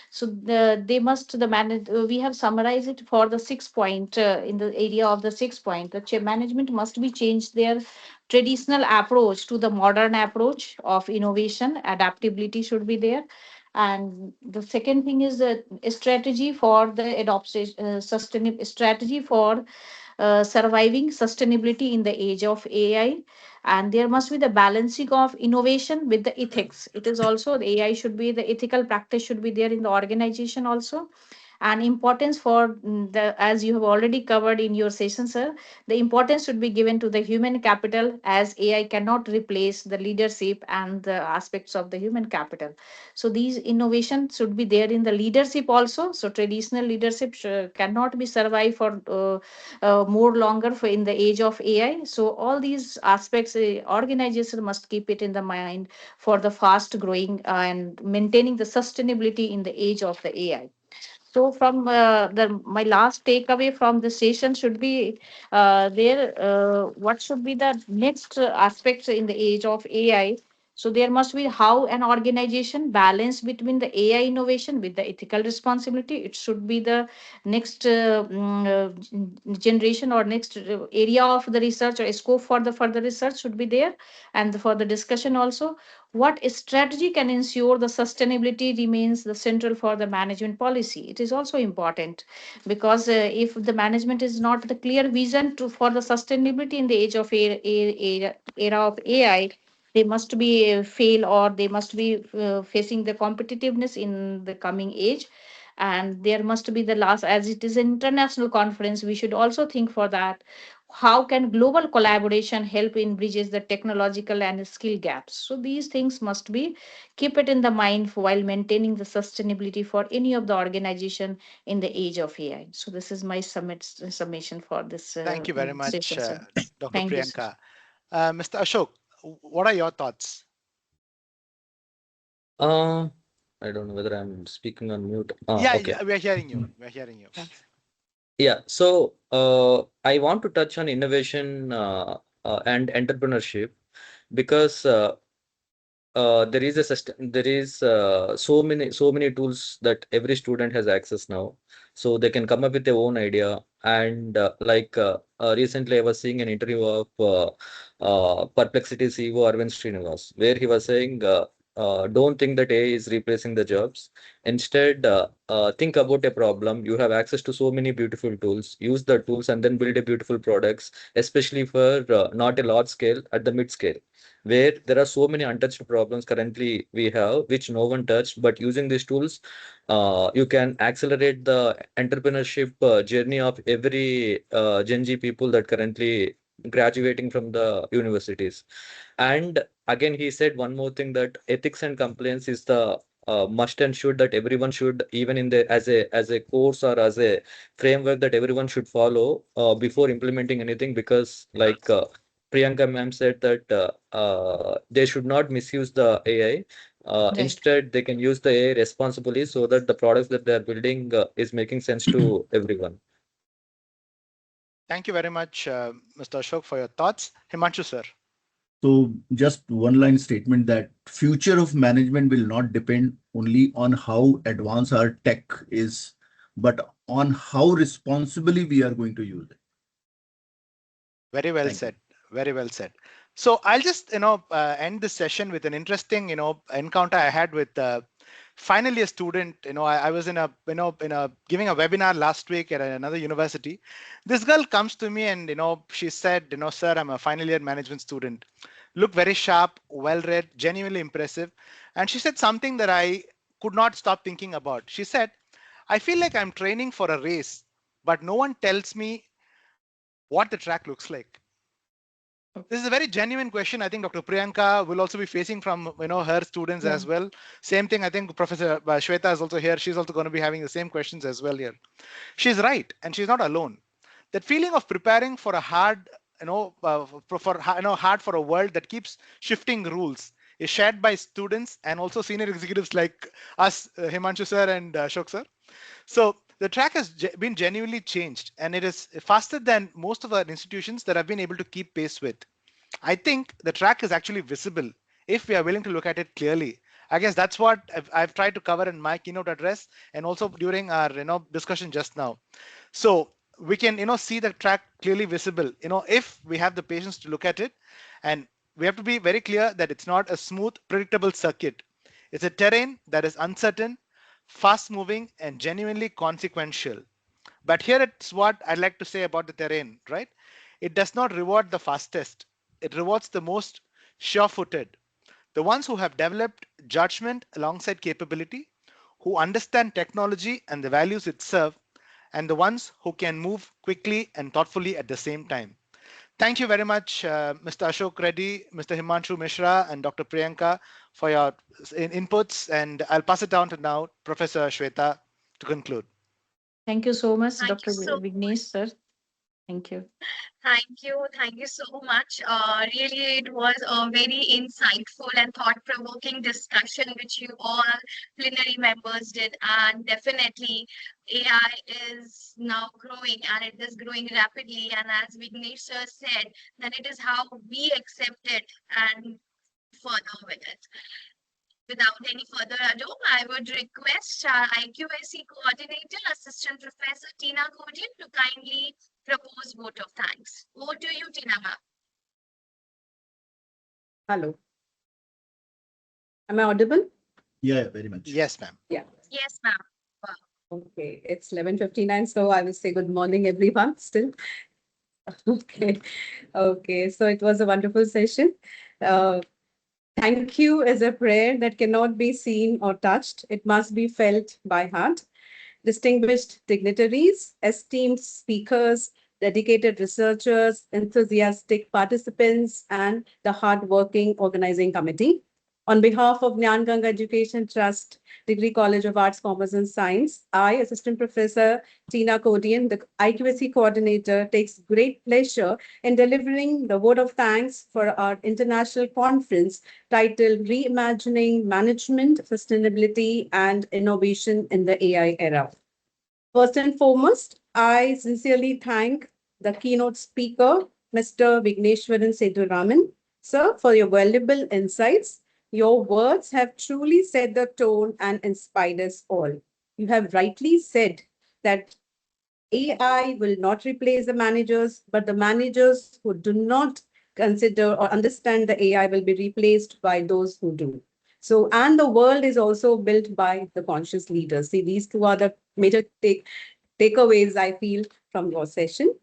So they must the manage we have summarized it for the 6 point in the area of the 6 point. The management must be changed their traditional approach to the modern approach of innovation. Adaptability should be there. And the second thing is a strategy for the adoption sustainable strategy for surviving sustainability in the age of AI. And there must be the balancing of innovation with the ethics. It is also the AI should be the ethical practice should be there in the organization also. And importance for the as you have already covered in your session, sir, the importance should be given to the human capital, as AI cannot replace the leadership and the aspects of the human capital. So these innovations should be there in the leadership also. So traditional leadership cannot be survive for more longer for in the age of AI. So all these aspects, organization must keep it in the mind for the fast growing and maintaining the sustainability in the age of the AI. So from the my last takeaway from the session should be there. What should be the next aspects in the age of AI? So there must be how an organization balance between the AI innovation with the ethical responsibility. It should be the next generation or next area of the research or scope for the further research should be there, and for the discussion also what strategy can ensure the sustainability remains the central for the management policy. It is also important because if the management is not the clear vision to for the sustainability in the age of era of AI, they must be fail or they must be facing the competitiveness in the coming age. And there must be the last, as it is an international conference, we should also think for that how can global collaboration help in bridges the technological and skill gaps. So these things must be keep it in the mind while maintaining the sustainability for any of the organization in the age of AI. So this is my summation for this Thank you very much, session, sir. Dr. Thank you, sir. Priyanka. Mr. Ashok, what are your thoughts? Uh, I don't know whether I'm speaking on mute. Okay. Yeah, we are hearing you. We are hearing you. Yeah, so I want to touch on innovation and entrepreneurship because there is so many tools that every student has access now, so they can come up with their own idea. And recently I was seeing an interview of Perplexity CEO Arvind Srinivas, where he was saying, don't think that AI is replacing the jobs. Instead, think about a problem. You have access to so many beautiful tools. Use the tools and then build a beautiful products, especially for not a large scale, at the mid scale, where there are so many untouched problems currently we have, which no one touched. But using these tools, you can accelerate the entrepreneurship journey of every Gen Z people that currently graduating from the universities. And again, he said one more thing, that ethics and compliance is the must and should that everyone should, even in the as a course or as a framework, that everyone should follow before implementing anything. Because Priyanka ma'am said that they should not misuse the AI. Right. Instead, they can use the AI responsibly so that the products that they are building is making sense to everyone. Thank you very much, Mr. Ashok, for your thoughts. Himanshu, sir. So just one line statement that future of management will not depend only on how advanced our tech is, but on how responsibly we are going to use it. Very well Thank you. said. Very well said. So I'll just, end this session with an interesting, encounter I had with finally a student. I was in a, giving a webinar last week at another university. This girl comes to me and, she said, sir, I'm a final year management student. Look very sharp, well read, genuinely impressive. And she said something that I could not stop thinking about. She said, I feel like I'm training for a race, but no one tells me what the track looks like. This is a very genuine question. I think Dr. Priyanka will also be facing from her students Yeah. as well. Same thing. I think Professor Shweta is also here. She's also going to be having the same questions as well here. She's right, and she's not alone. That feeling of preparing for a hard, hard for a world that keeps shifting rules is shared by students and also senior executives like us, Himanshu sir and Ashok sir. So the track has been genuinely changed, and it is faster than most of our institutions that have been able to keep pace with. I think the track is actually visible if we are willing to look at it clearly. I guess that's what I've tried to cover in my keynote address and also during our discussion just now. So we can see the track clearly visible. If we have the patience to look at it, and we have to be very clear that it's not a smooth, predictable circuit. It's a terrain that is uncertain, fast moving, and genuinely consequential. But here it's what I'd like to say about the terrain, right? It does not reward the fastest, it rewards the most sure footed, the ones who have developed judgment alongside capability, who understand technology and the values it serves, and the ones who can move quickly and thoughtfully at the same time. Thank you very much, Mr. Ashok Reddy, Mr. Himanshu Mishra, and Dr. Priyanka for your inputs. And I'll pass it down to now Professor Shweta to conclude. Thank you so much, Thank you Dr. so Vignesh, sir. Thank you. Thank you so much. Really, it was a very insightful and thought-provoking discussion which you all plenary members did. And definitely, AI is now growing and it is growing rapidly. And as Vignesh sir said, that it is how we accept it and further with it. Without any further ado, I would request our IQAC coordinator, Assistant Professor Tina Kodian, to kindly propose vote of thanks. Over to you, Tina ma'am. Hello. Am I audible? Yeah, very much. Yes, ma'am. Yeah. Yes, ma'am. Okay. It's 11:59, so I will say good morning, everyone, still. Okay. Okay. So it was a wonderful session. Uh, Thank you is a prayer that cannot be seen or touched. It must be felt by heart. Distinguished dignitaries, esteemed speakers, dedicated researchers, enthusiastic participants, and the hardworking organizing committee. On behalf of Gnan Ganga Education Trust, Degree College of Arts, Commerce and Science, I, Assistant Professor Tina Kodian, the IQAC coordinator, takes great pleasure in delivering the word of thanks for our international conference titled Reimagining Management, Sustainability and Innovation in the AI Era. First and foremost, I sincerely thank the keynote speaker, Mr. Vigneshvaran Sethuraman, sir, for your valuable insights. Your words have truly set the tone and inspired us all. You have rightly said that AI will not replace the managers, but the managers who do not consider or understand the AI will be replaced by those who do. So, and the world is also built by the conscious leaders. See, these two are the major takeaways I feel from your session.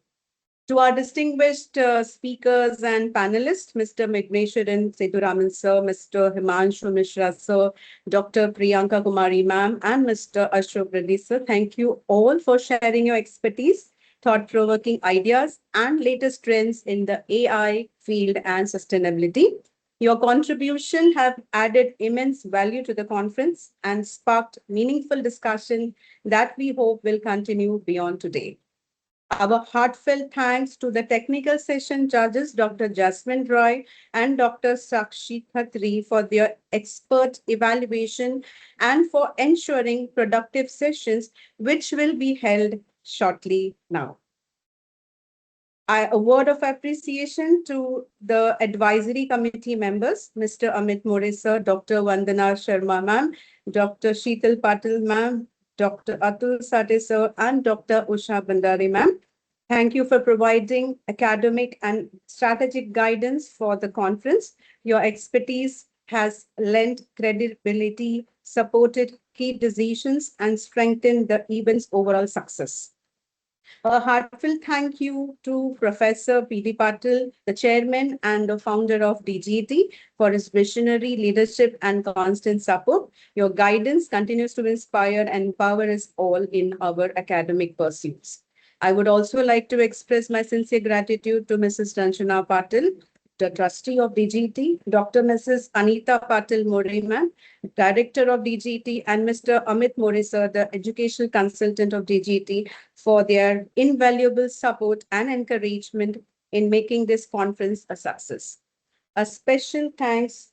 To our distinguished speakers and panelists, Mr. Vigneshwaran Sethuraman sir, Mr. Himanshu Mishra sir, Dr. Priyanka Kumari ma'am, and Mr. Ashok Reddy sir, thank you all for sharing your expertise, thought-provoking ideas, and latest trends in the AI field and sustainability. Your contribution have added immense value to the conference and sparked meaningful discussion that we hope will continue beyond today. Our heartfelt thanks to the technical session judges, Dr. Jasmine Roy and Dr. Sakshi Khatri, for their expert evaluation and for ensuring productive sessions, which will be held shortly now. A word of appreciation to the advisory committee members, Mr. Amit More sir, Dr. Vandana Sharma ma'am, Dr. Sheetal Patil ma'am, Dr. Atul Sate sir, and Dr. Usha Bandari ma'am. Thank you for providing academic and strategic guidance for the conference. Your expertise has lent credibility, supported key decisions, and strengthened the event's overall success. A heartfelt thank you to Professor P.D. Patil, the chairman and the founder of DGT, for his visionary leadership and constant support. Your guidance continues to inspire and empower us all in our academic pursuits. I would also like to express my sincere gratitude to Mrs. Ranjana Patil, the trustee of DGT, Dr. Mrs. Anita Patil Moreman, director of DGT, and Mr. Amit Morisar, the educational consultant of DGT, for their invaluable support and encouragement in making this conference a success. A special thanks.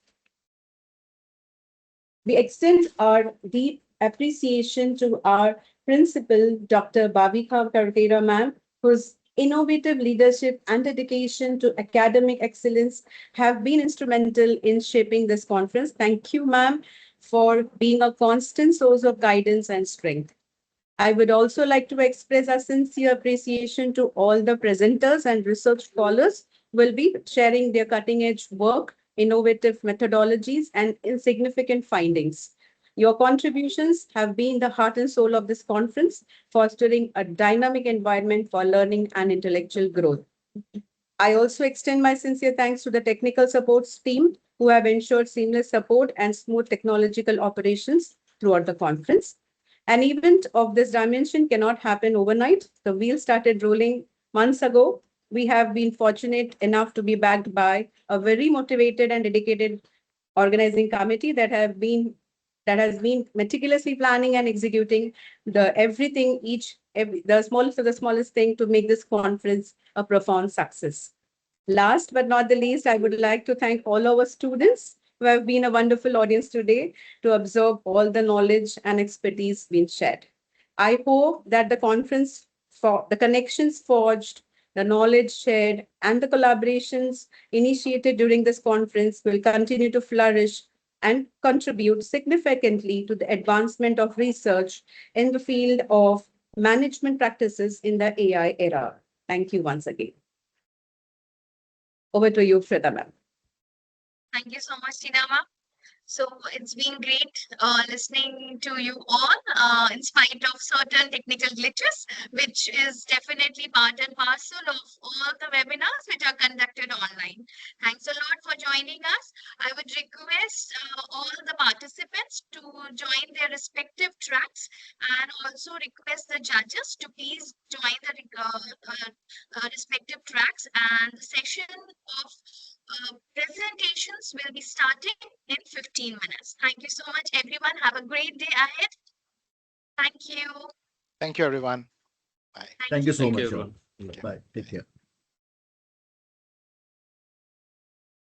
We extend our deep appreciation to our principal, Dr. Bhavika Karkera ma'am, whose innovative leadership and dedication to academic excellence have been instrumental in shaping this conference. Thank you, ma'am, for being a constant source of guidance and strength. I would also like to express our sincere appreciation to all the presenters and research scholars who will be sharing their cutting edge work, innovative methodologies, and insignificant findings. Your contributions have been the heart and soul of this conference, fostering a dynamic environment for learning and intellectual growth. I also extend my sincere thanks to the technical supports team who have ensured seamless support and smooth technological operations throughout the conference. An event of this dimension cannot happen overnight. The wheels started rolling months ago. We have been fortunate enough to be backed by a very motivated and dedicated organizing committee that has been meticulously planning and executing the everything the smallest of the smallest thing to make this conference a profound success. Last but not the least, I would like to thank all our students who have been a wonderful audience today to absorb all the knowledge and expertise being shared. I hope that the conference, for the connections forged, the knowledge shared, and the collaborations initiated during this conference will continue to flourish and contribute significantly to the advancement of research in the field of management practices in the AI era. Thank you once again. Over to you, Shweta ma'am. Thank you so much, Tinama. So it's been great listening to you all in spite of certain technical glitches, which is definitely part and parcel of all the webinars which are conducted online. Thanks a lot for joining us. I would request all the participants to join their respective tracks and also request the judges to please join the respective tracks, and the session of presentations will be starting in 15 minutes. Thank you so much, everyone. Have a great day ahead. Thank you. Thank you, everyone. Bye. Thank you so Thank you, much. everyone. Bye. Take care.